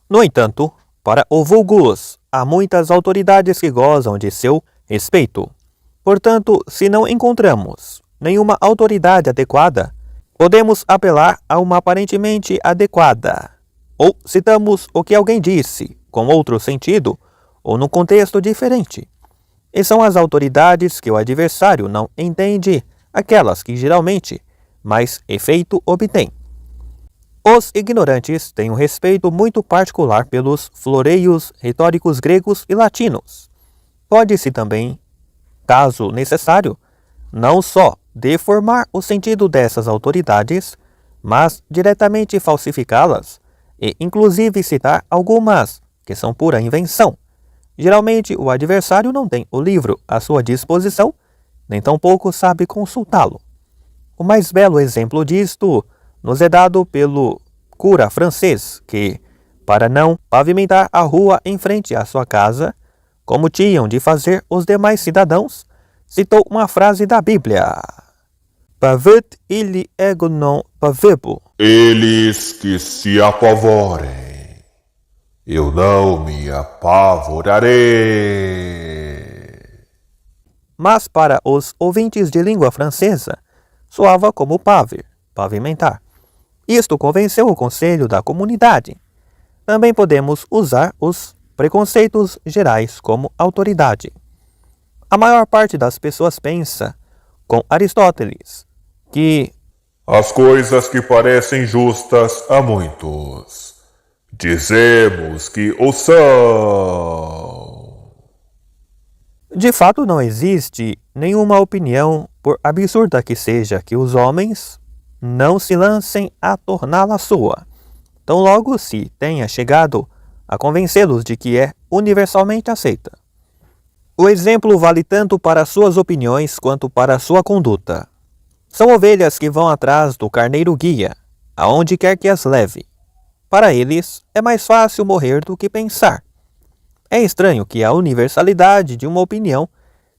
No entanto, para o vulgus, há muitas autoridades que gozam de seu respeito. Portanto, se não encontramos nenhuma autoridade adequada, podemos apelar a uma aparentemente adequada. Ou citamos o que alguém disse, com outro sentido, ou num contexto diferente. E são as autoridades que o adversário não entende, aquelas que geralmente mais efeito obtêm. Os ignorantes têm um respeito muito particular pelos floreios retóricos gregos e latinos. Pode-se também, caso necessário, não só deformar o sentido dessas autoridades, mas diretamente falsificá-las e inclusive citar algumas que são pura invenção. Geralmente o adversário não tem o livro à sua disposição, nem tampouco sabe consultá-lo. O mais belo exemplo disto nos é dado pelo cura francês que, para não pavimentar a rua em frente à sua casa, como tinham de fazer os demais cidadãos, citou uma frase da Bíblia: Pavet ili ego non pavebo. Eles que se apavorem, eu não me apavorarei. Mas para os ouvintes de língua francesa, soava como paver, pavimentar. Isto convenceu o conselho da comunidade. Também podemos usar os preconceitos gerais como autoridade. A maior parte das pessoas pensa, com Aristóteles, que as coisas que parecem justas a muitos, dizemos que o são. De fato, não existe nenhuma opinião, por absurda que seja, que os homens não se lancem a torná-la sua, tão logo se tenha chegado a convencê-los de que é universalmente aceita. O exemplo vale tanto para suas opiniões quanto para sua conduta. São ovelhas que vão atrás do carneiro guia, aonde quer que as leve. Para eles, é mais fácil morrer do que pensar. É estranho que a universalidade de uma opinião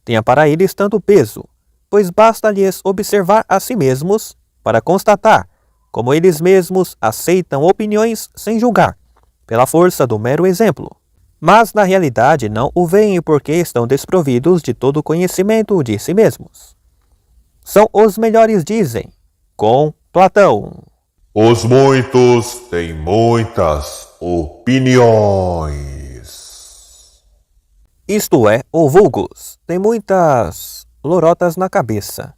tenha para eles tanto peso, pois basta-lhes observar a si mesmos para constatar como eles mesmos aceitam opiniões sem julgar, pela força do mero exemplo. Mas na realidade não o veem porque estão desprovidos de todo conhecimento de si mesmos. São os melhores, dizem, com Platão. Os muitos têm muitas opiniões. Isto é, o vulgus tem muitas lorotas na cabeça.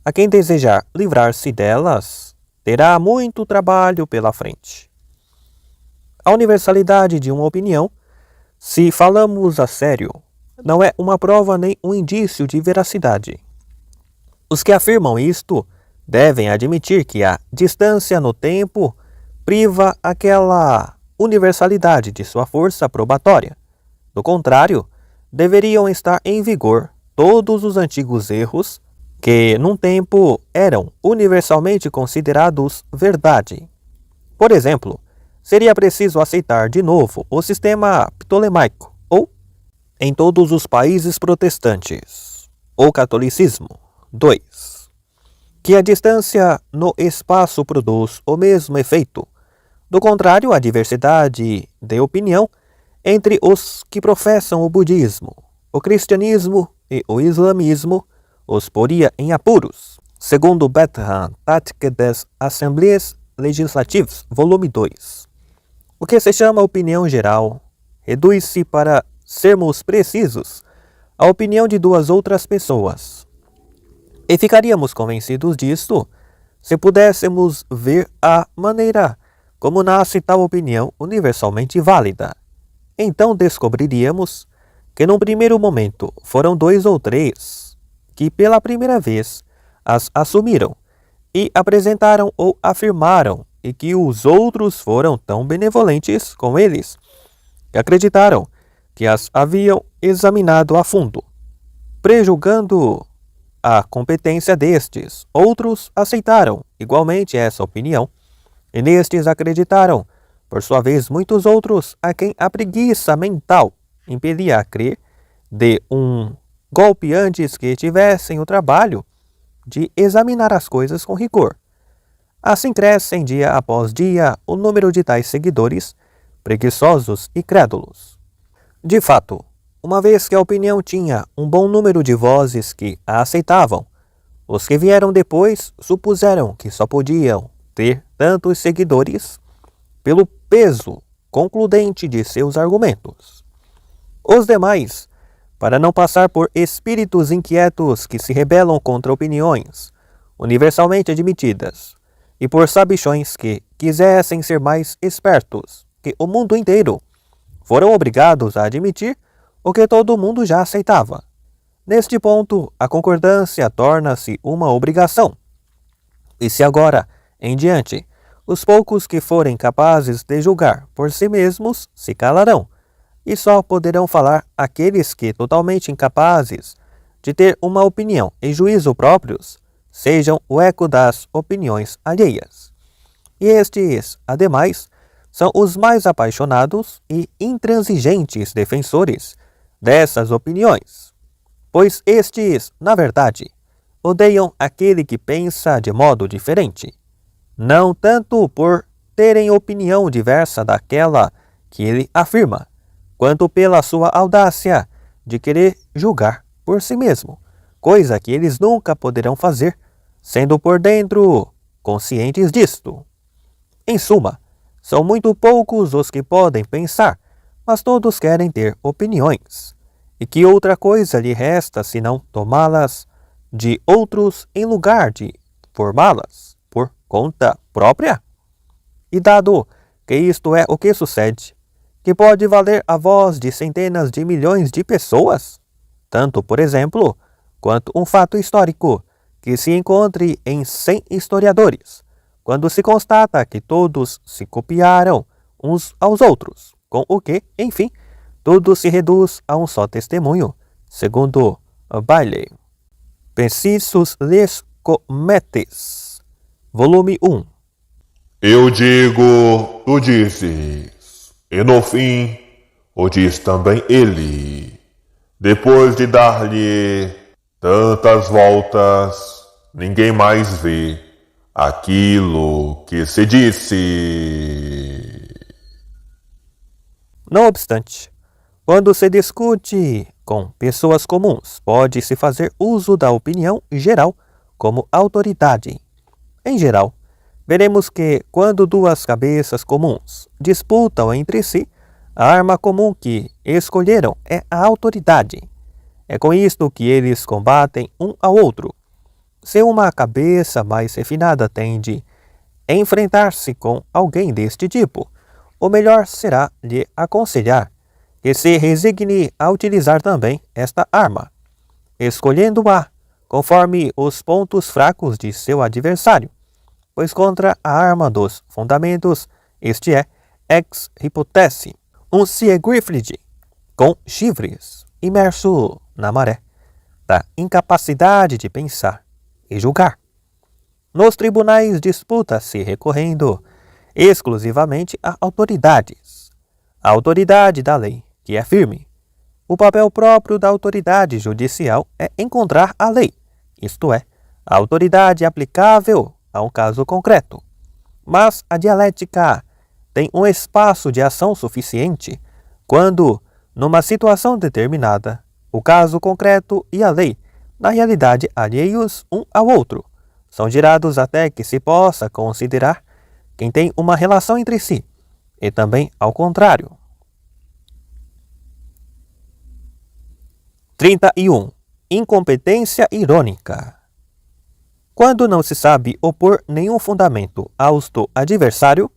A quem desejar livrar-se delas, terá muito trabalho pela frente. A universalidade de uma opinião, se falamos a sério, não é uma prova nem um indício de veracidade. Os que afirmam isto devem admitir que a distância no tempo priva aquela universalidade de sua força probatória. Do contrário, deveriam estar em vigor todos os antigos erros que, num tempo, eram universalmente considerados verdade. Por exemplo, seria preciso aceitar de novo o sistema ptolemaico, ou em todos os países protestantes, o catolicismo. 2. Que a distância no espaço produz o mesmo efeito. Do contrário, a diversidade de opinião entre os que professam o budismo, o cristianismo e o islamismo os poria em apuros. Segundo Betham, Tática das Assembleias Legislativas, volume 2. O que se chama opinião geral reduz-se, para sermos precisos, à opinião de duas outras pessoas. E ficaríamos convencidos disto se pudéssemos ver a maneira como nasce tal opinião universalmente válida. Então descobriríamos que num primeiro momento foram 2 ou 3 que pela primeira vez as assumiram e apresentaram ou afirmaram, e que os outros foram tão benevolentes com eles que acreditaram que as haviam examinado a fundo. Prejulgando a competência destes, outros aceitaram igualmente essa opinião, e nestes acreditaram, por sua vez, muitos outros a quem a preguiça mental impedia a crer de um golpe antes que tivessem o trabalho de examinar as coisas com rigor. Assim crescem dia após dia o número de tais seguidores, preguiçosos e crédulos. De fato, uma vez que a opinião tinha um bom número de vozes que a aceitavam, os que vieram depois supuseram que só podiam ter tantos seguidores pelo peso concludente de seus argumentos. Os demais, para não passar por espíritos inquietos que se rebelam contra opiniões universalmente admitidas, e por sabichões que quisessem ser mais espertos que o mundo inteiro, foram obrigados a admitir o que todo mundo já aceitava. Neste ponto, a concordância torna-se uma obrigação. E se agora, em diante, os poucos que forem capazes de julgar por si mesmos se calarão, e só poderão falar aqueles que, totalmente incapazes de ter uma opinião e juízo próprios, sejam o eco das opiniões alheias. E estes, ademais, são os mais apaixonados e intransigentes defensores dessas opiniões, pois estes, na verdade, odeiam aquele que pensa de modo diferente, não tanto por terem opinião diversa daquela que ele afirma, quanto pela sua audácia de querer julgar por si mesmo, coisa que eles nunca poderão fazer, sendo por dentro conscientes disto. Em suma, são muito poucos os que podem pensar, mas todos querem ter opiniões. E que outra coisa lhe resta senão tomá-las de outros em lugar de formá-las por conta própria? E dado que isto é o que sucede, que pode valer a voz de centenas de milhões de pessoas, tanto, por exemplo, quanto um fato histórico que se encontre em 100 historiadores, quando se constata que todos se copiaram uns aos outros, com o que, enfim, tudo se reduz a um só testemunho, segundo Bailey. Pensisus les cometes, volume 1. Eu digo, tu dizes, e no fim, o diz também ele. Depois de dar-lhe tantas voltas, ninguém mais vê aquilo que se disse. Não obstante, quando se discute com pessoas comuns, pode-se fazer uso da opinião geral como autoridade. Em geral, veremos que, quando duas cabeças comuns disputam entre si, a arma comum que escolheram é a autoridade. É com isto que eles combatem um ao outro. Se uma cabeça mais refinada tende a enfrentar-se com alguém deste tipo, o melhor será lhe aconselhar que se resigne a utilizar também esta arma, escolhendo-a conforme os pontos fracos de seu adversário, pois contra a arma dos fundamentos, este é, ex hypothesi, um Siegfried com chifres, imerso na maré, da incapacidade de pensar e julgar. Nos tribunais disputa-se recorrendo exclusivamente a autoridades. A autoridade da lei, que é firme. O papel próprio da autoridade judicial é encontrar a lei, isto é, a autoridade aplicável a um caso concreto. Mas a dialética tem um espaço de ação suficiente quando, numa situação determinada, o caso concreto e a lei, na realidade alheios um ao outro, são girados até que se possa considerar quem tem uma relação entre si, e também ao contrário. 31. Incompetência irônica. Quando não se sabe opor nenhum fundamento ao do adversário,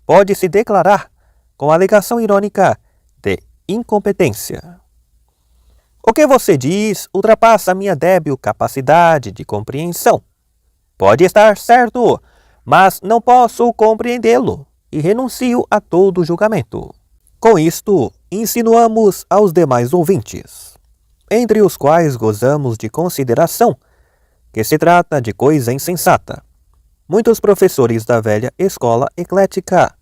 pode-se declarar com alegação irônica de incompetência. O que você diz ultrapassa minha débil capacidade de compreensão. Pode estar certo, mas não posso compreendê-lo e renuncio a todo julgamento. Com isto, insinuamos aos demais ouvintes, entre os quais gozamos de consideração, que se trata de coisa insensata. Muitos professores da velha escola eclética,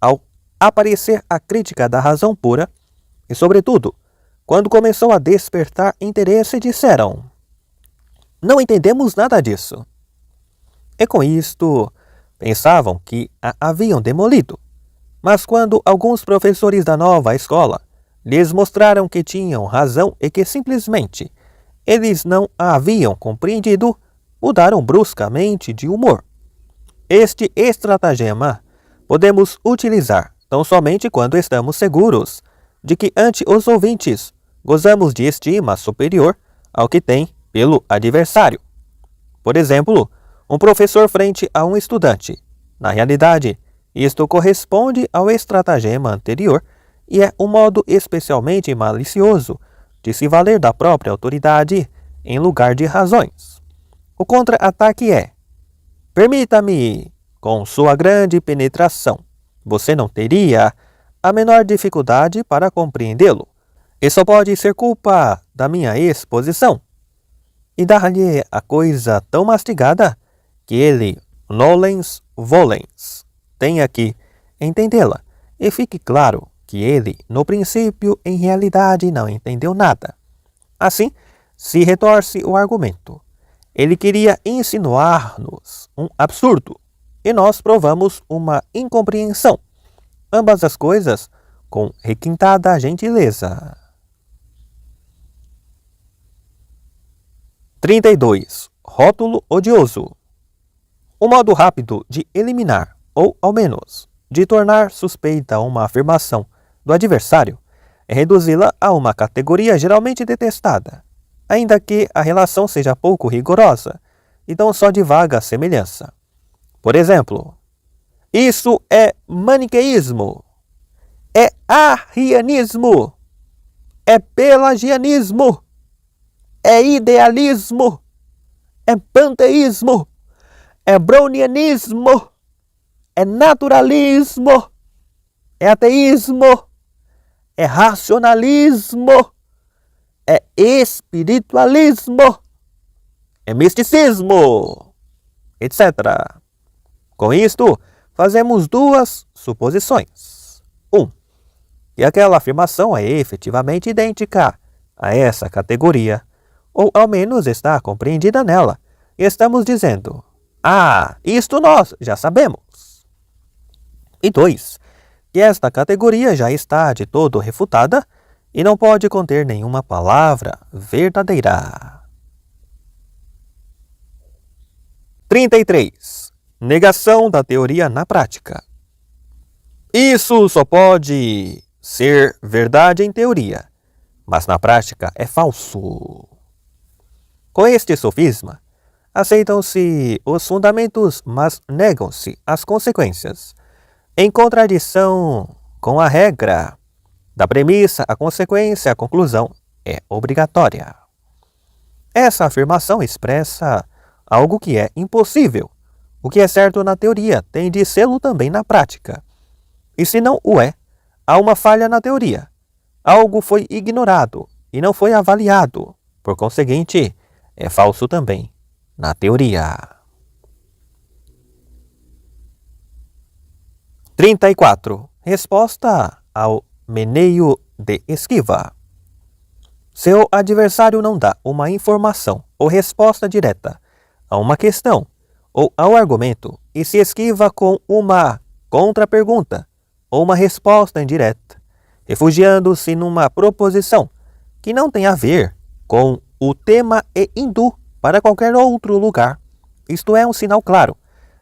ao aparecer a crítica da razão pura, e sobretudo, quando começou a despertar interesse, disseram: não entendemos nada disso. E com isto, pensavam que a haviam demolido. Mas quando alguns professores da nova escola lhes mostraram que tinham razão e que simplesmente eles não a haviam compreendido, mudaram bruscamente de humor. Este estratagema podemos utilizar tão somente quando estamos seguros de que ante os ouvintes gozamos de estima superior ao que tem pelo adversário. Por exemplo, um professor frente a um estudante. Na realidade, isto corresponde ao estratagema anterior e é um modo especialmente malicioso de se valer da própria autoridade em lugar de razões. O contra-ataque é: permita-me, com sua grande penetração, você não teria a menor dificuldade para compreendê-lo. E só pode ser culpa da minha exposição. E dar-lhe a coisa tão mastigada que ele, nolens volens, tenha que entendê-la, e fique claro que ele, no princípio, em realidade, não entendeu nada. Assim, se retorce o argumento. Ele queria insinuar-nos um absurdo, e nós provamos uma incompreensão. Ambas as coisas com requintada gentileza. 32. Rótulo odioso. Um modo rápido de eliminar, ou ao menos, de tornar suspeita uma afirmação do adversário, é reduzi-la a uma categoria geralmente detestada, ainda que a relação seja pouco rigorosa e tão só de vaga semelhança. Por exemplo, isso é maniqueísmo, é arrianismo, é pelagianismo, é idealismo, é panteísmo, é brownianismo, é naturalismo, é ateísmo, é racionalismo, é espiritualismo, é misticismo, etc. Com isto, fazemos duas suposições. 1. Que aquela afirmação é efetivamente idêntica a essa categoria, ou ao menos está compreendida nela. Estamos dizendo: isto nós já sabemos. E 2. Que esta categoria já está de todo refutada e não pode conter nenhuma palavra verdadeira. 33. Negação da teoria na prática. Isso só pode ser verdade em teoria, mas na prática é falso. Com este sofisma, aceitam-se os fundamentos, mas negam-se as consequências, em contradição com a regra. Da premissa à consequência, a conclusão é obrigatória. Essa afirmação expressa algo que é impossível. O que é certo na teoria tem de sê-lo também na prática. E se não o é, há uma falha na teoria. Algo foi ignorado e não foi avaliado. Por conseguinte, é falso também na teoria. 34. Resposta ao meneio de esquiva. Seu adversário não dá uma informação ou resposta direta a uma questão ou ao argumento e se esquiva com uma contrapergunta ou uma resposta indireta, refugiando-se numa proposição que não tem a ver com o tema e indo para qualquer outro lugar. Isto é um sinal claro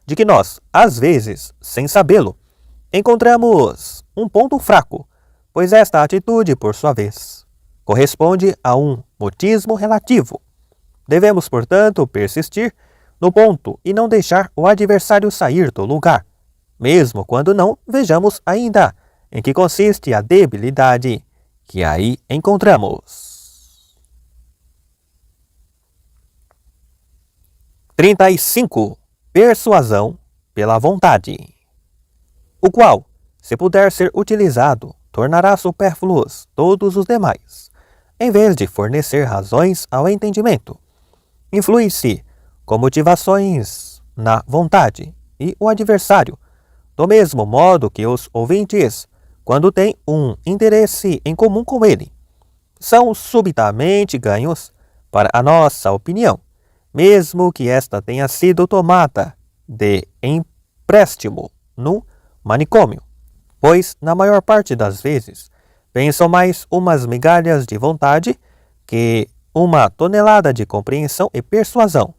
de que nós, às vezes, sem sabê-lo, encontramos um ponto fraco, pois esta atitude, por sua vez, corresponde a um mutismo relativo. Devemos, portanto, persistir no ponto e não deixar o adversário sair do lugar, mesmo quando não vejamos ainda em que consiste a debilidade que aí encontramos. 35. Persuasão pela vontade, o qual, se puder ser utilizado, tornará supérfluos todos os demais, em vez de fornecer razões ao entendimento. Influi-se com motivações na vontade e o adversário, do mesmo modo que os ouvintes, quando têm um interesse em comum com ele, são subitamente ganhos para a nossa opinião, mesmo que esta tenha sido tomada de empréstimo no manicômio, pois, na maior parte das vezes, pensam mais umas migalhas de vontade que uma tonelada de compreensão e persuasão.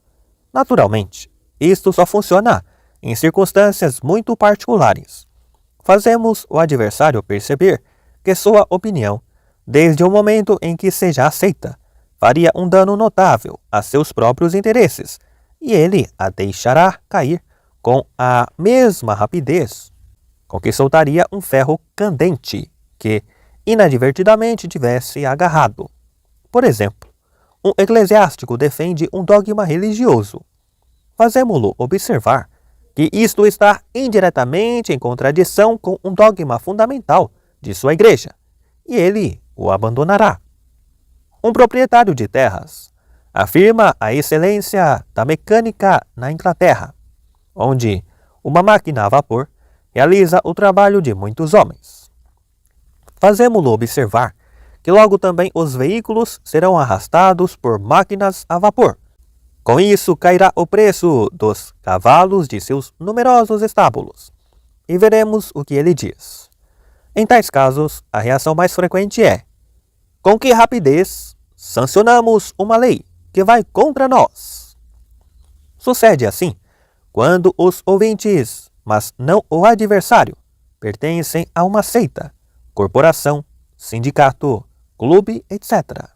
Naturalmente, isto só funciona em circunstâncias muito particulares. Fazemos o adversário perceber que sua opinião, desde o momento em que seja aceita, faria um dano notável a seus próprios interesses, e ele a deixará cair com a mesma rapidez com que soltaria um ferro candente que inadvertidamente tivesse agarrado. Por exemplo, um eclesiástico defende um dogma religioso. Fazemo-lo observar que isto está indiretamente em contradição com um dogma fundamental de sua igreja, e ele o abandonará. Um proprietário de terras afirma a excelência da mecânica na Inglaterra, onde uma máquina a vapor realiza o trabalho de muitos homens. Fazemo-lo observar que logo também os veículos serão arrastados por máquinas a vapor. Com isso, cairá o preço dos cavalos de seus numerosos estábulos. E veremos o que ele diz. Em tais casos, a reação mais frequente é: com que rapidez sancionamos uma lei que vai contra nós? Sucede assim quando os ouvintes, mas não o adversário, pertencem a uma seita, corporação, sindicato, clube, etc.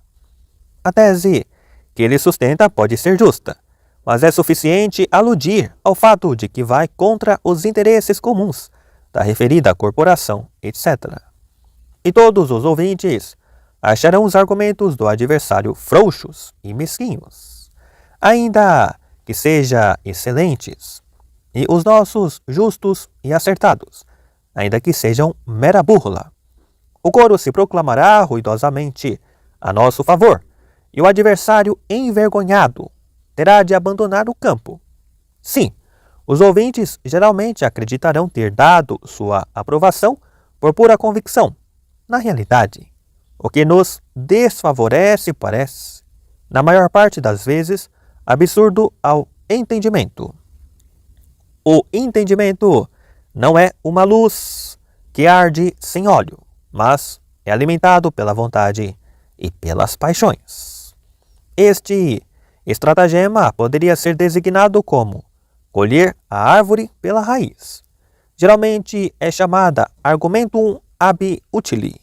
A tese que ele sustenta pode ser justa, mas é suficiente aludir ao fato de que vai contra os interesses comuns da referida corporação, etc. E todos os ouvintes acharão os argumentos do adversário frouxos e mesquinhos, ainda que sejam excelentes, e os nossos justos e acertados, ainda que sejam mera burla. O coro se proclamará ruidosamente a nosso favor, e o adversário envergonhado terá de abandonar o campo. Sim, os ouvintes geralmente acreditarão ter dado sua aprovação por pura convicção. Na realidade, o que nos desfavorece parece, na maior parte das vezes, absurdo ao entendimento. O entendimento não é uma luz que arde sem óleo, mas é alimentado pela vontade e pelas paixões. Este estratagema poderia ser designado como colher a árvore pela raiz. Geralmente é chamada argumentum ab utile.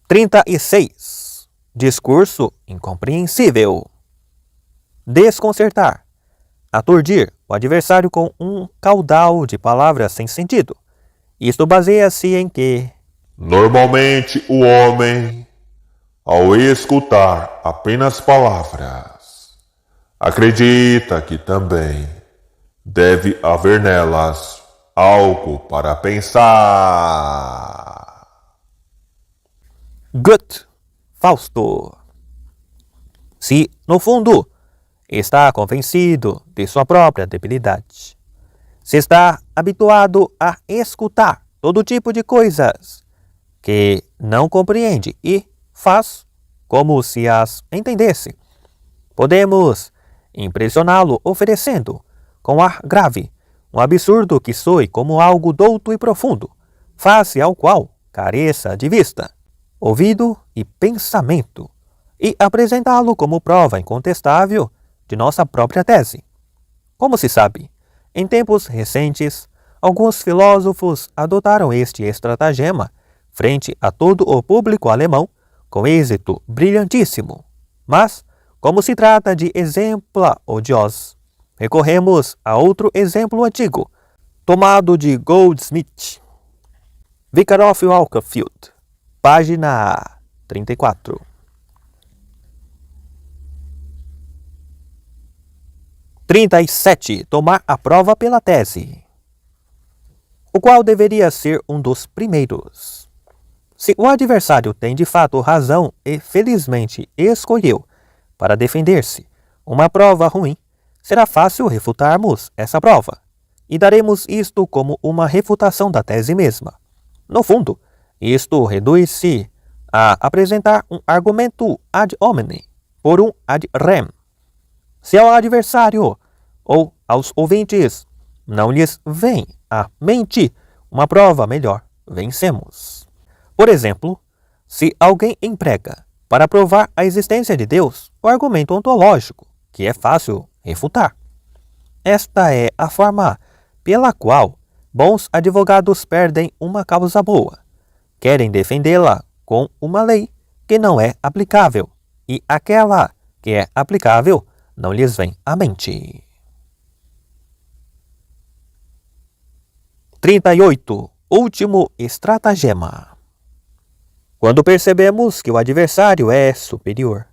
36. Discurso incompreensível. Desconcertar. Aturdir o adversário com um caudal de palavras sem sentido. Isto baseia-se em que Normalmente o homem, ao escutar apenas palavras, acredita que também deve haver nelas algo para pensar. Goethe, Fausto. Se, no fundo, está convencido de sua própria debilidade, Se está habituado a escutar todo tipo de coisas que não compreende e faz como se as entendesse, podemos impressioná-lo oferecendo, com ar grave, um absurdo que soe como algo douto e profundo, face ao qual careça de vista, ouvido e pensamento, e apresentá-lo como prova incontestável de nossa própria tese. Como se sabe, em tempos recentes, alguns filósofos adotaram este estratagema frente a todo o público alemão com êxito brilhantíssimo. Mas, como se trata de exempla odiosos, recorremos a outro exemplo antigo, tomado de Goldsmith. Vicar of Wakefield, página 34. 37. Tomar a prova pela tese, o qual deveria ser um dos primeiros. Se o adversário tem de fato razão e felizmente escolheu, para defender-se, uma prova ruim, será fácil refutarmos essa prova, e daremos isto como uma refutação da tese mesma. No fundo, isto reduz-se a apresentar um argumento ad hominem por um ad rem. Se ao adversário ou aos ouvintes não lhes vem à mente uma prova melhor, vencemos. Por exemplo, se alguém emprega para provar a existência de Deus o argumento ontológico, que é fácil refutar. Esta é a forma pela qual bons advogados perdem uma causa boa. Querem defendê-la com uma lei que não é aplicável, e aquela que é aplicável não lhes vem à mente. 38. Último estratagema. Quando percebemos que o adversário é superior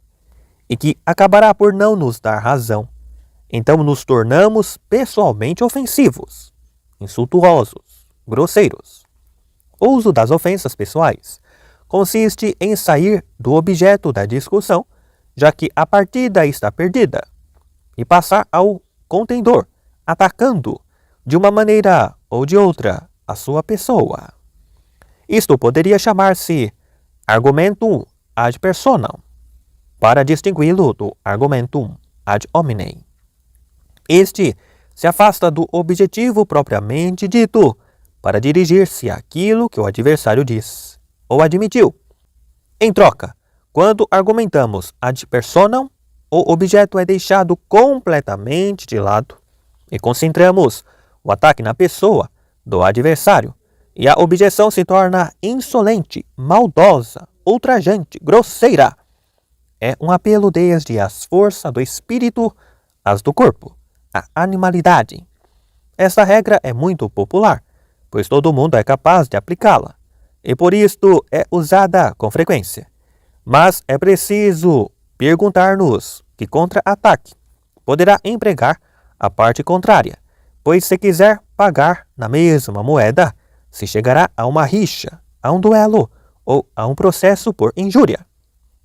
e que acabará por não nos dar razão, então nos tornamos pessoalmente ofensivos, insultuosos, grosseiros. O uso das ofensas pessoais consiste em sair do objeto da discussão, já que a partida está perdida, e passar ao contendor, atacando, de uma maneira ou de outra, a sua pessoa. Isto poderia chamar-se argumentum ad personam, para distingui-lo do argumentum ad hominem. Este se afasta do objetivo propriamente dito para dirigir-se àquilo que o adversário diz ou admitiu. Em troca, quando argumentamos ad personam, o objeto é deixado completamente de lado e concentramos o ataque na pessoa do adversário, e a objeção se torna insolente, maldosa, ultrajante, grosseira. É um apelo desde as forças do espírito às do corpo, a animalidade. Esta regra é muito popular, pois todo mundo é capaz de aplicá-la, e por isto é usada com frequência. Mas é preciso perguntar-nos que contra-ataque poderá empregar a parte contrária, pois se quiser pagar na mesma moeda, se chegará a uma rixa, a um duelo ou a um processo por injúria.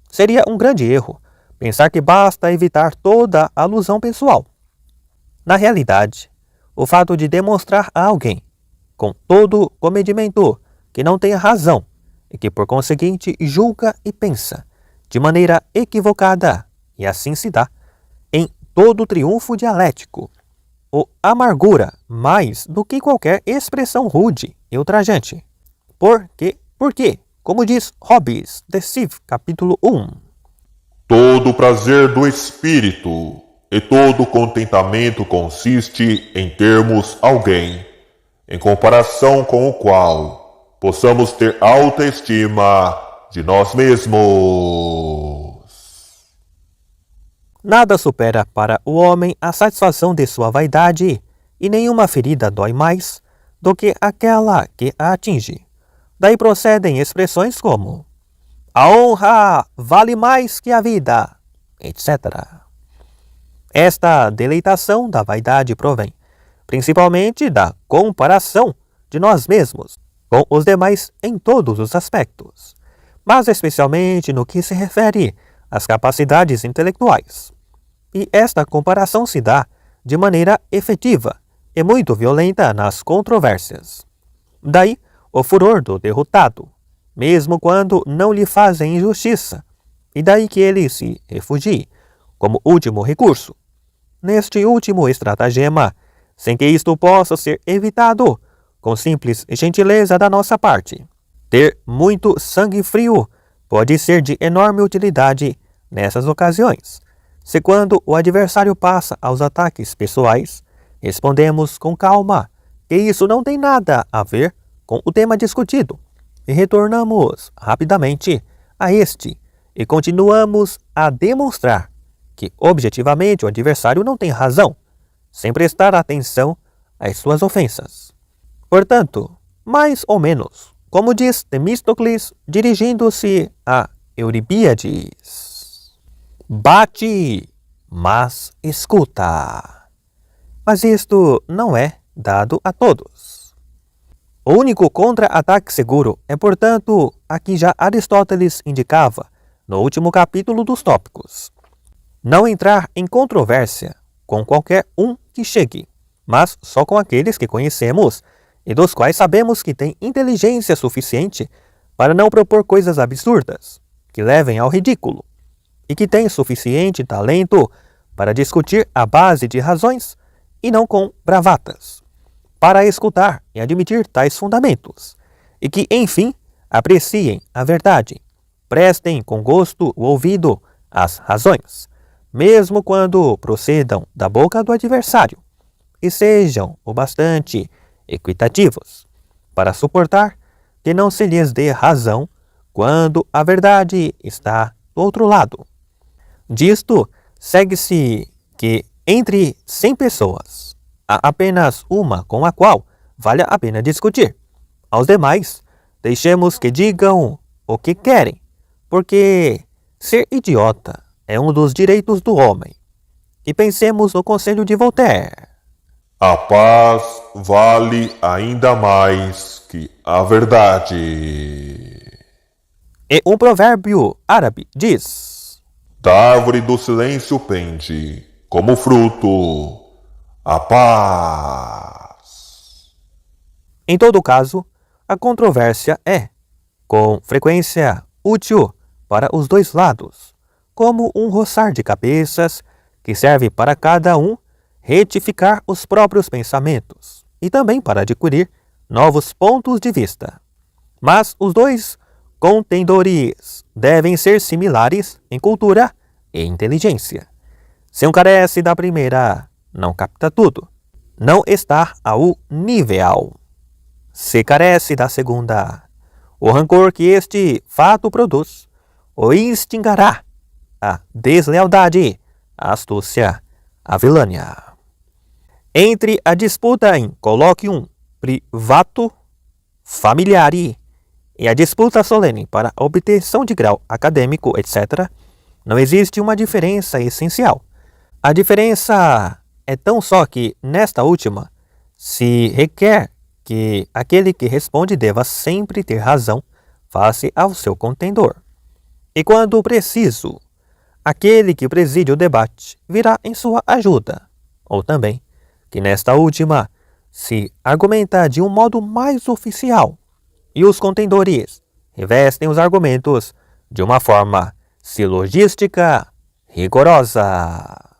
Seria um grande erro pensar que basta evitar toda alusão pessoal. Na realidade, o fato de demonstrar a alguém, com todo comedimento, que não tenha razão e que, por conseguinte, julga e pensa de maneira equivocada, e assim se dá, em todo triunfo dialético, ou amargura mais do que qualquer expressão rude e ultrajante. Porque, como diz Hobbes, de Civ, capítulo 1, todo o prazer do espírito e todo contentamento consiste em termos alguém, em comparação com o qual possamos ter alta estima de nós mesmos. Nada supera para o homem a satisfação de sua vaidade, e nenhuma ferida dói mais do que aquela que a atinge. Daí procedem expressões como: a honra vale mais que a vida, etc. Esta deleitação da vaidade provém, principalmente, da comparação de nós mesmos com os demais em todos os aspectos, mas especialmente no que se refere às capacidades intelectuais. E esta comparação se dá de maneira efetiva e muito violenta nas controvérsias. Daí o furor do derrotado, mesmo quando não lhe fazem injustiça, e daí que ele se refugie, como último recurso. Neste último estratagema, sem que isto possa ser evitado, com simples gentileza da nossa parte. Ter muito sangue frio pode ser de enorme utilidade nessas ocasiões. Se quando o adversário passa aos ataques pessoais, respondemos com calma que isso não tem nada a ver com o tema discutido, e retornamos rapidamente a este e continuamos a demonstrar que objetivamente o adversário não tem razão, sem prestar atenção às suas ofensas. Portanto, mais ou menos, como diz Temístocles dirigindo-se a Eurípiades: bate, mas escuta. Mas isto não é dado a todos. O único contra-ataque seguro é, portanto, a que já Aristóteles indicava no último capítulo dos Tópicos. Não entrar em controvérsia com qualquer um que chegue, mas só com aqueles que conhecemos e dos quais sabemos que têm inteligência suficiente para não propor coisas absurdas, que levem ao ridículo, e que têm suficiente talento para discutir à base de razões e não com bravatas, para escutar e admitir tais fundamentos, e que, enfim, apreciem a verdade, prestem com gosto o ouvido às razões, mesmo quando procedam da boca do adversário, e sejam o bastante equitativos para suportar que não se lhes dê razão quando a verdade está do outro lado. Disto segue-se que entre 100 pessoas há apenas uma com a qual vale a pena discutir. Aos demais, deixemos que digam o que querem, porque ser idiota é um dos direitos do homem. E pensemos no conselho de Voltaire: A paz vale ainda mais que a verdade. E um provérbio árabe diz: Da árvore do silêncio pende, como fruto, a paz. em todo caso, a controvérsia é, com frequência, útil para os dois lados, como um roçar de cabeças que serve para cada um retificar os próprios pensamentos e também para adquirir novos pontos de vista. Mas os dois contendores devem ser similares em cultura e inteligência. Se um carece da primeira, não capta tudo, não está ao nível. Se carece da segunda, o rancor que este fato produz o extinguirá, a deslealdade, a astúcia, a vilânia. Entre a disputa em colloquium privato familiari e a disputa solene para a obtenção de grau acadêmico, etc., não existe uma diferença essencial. A diferença é tão só que, nesta última, se requer que aquele que responde deva sempre ter razão face ao seu contendor. E quando preciso, aquele que preside o debate virá em sua ajuda, ou também que nesta última se argumenta de um modo mais oficial, e os contendores revestem os argumentos de uma forma silogística rigorosa.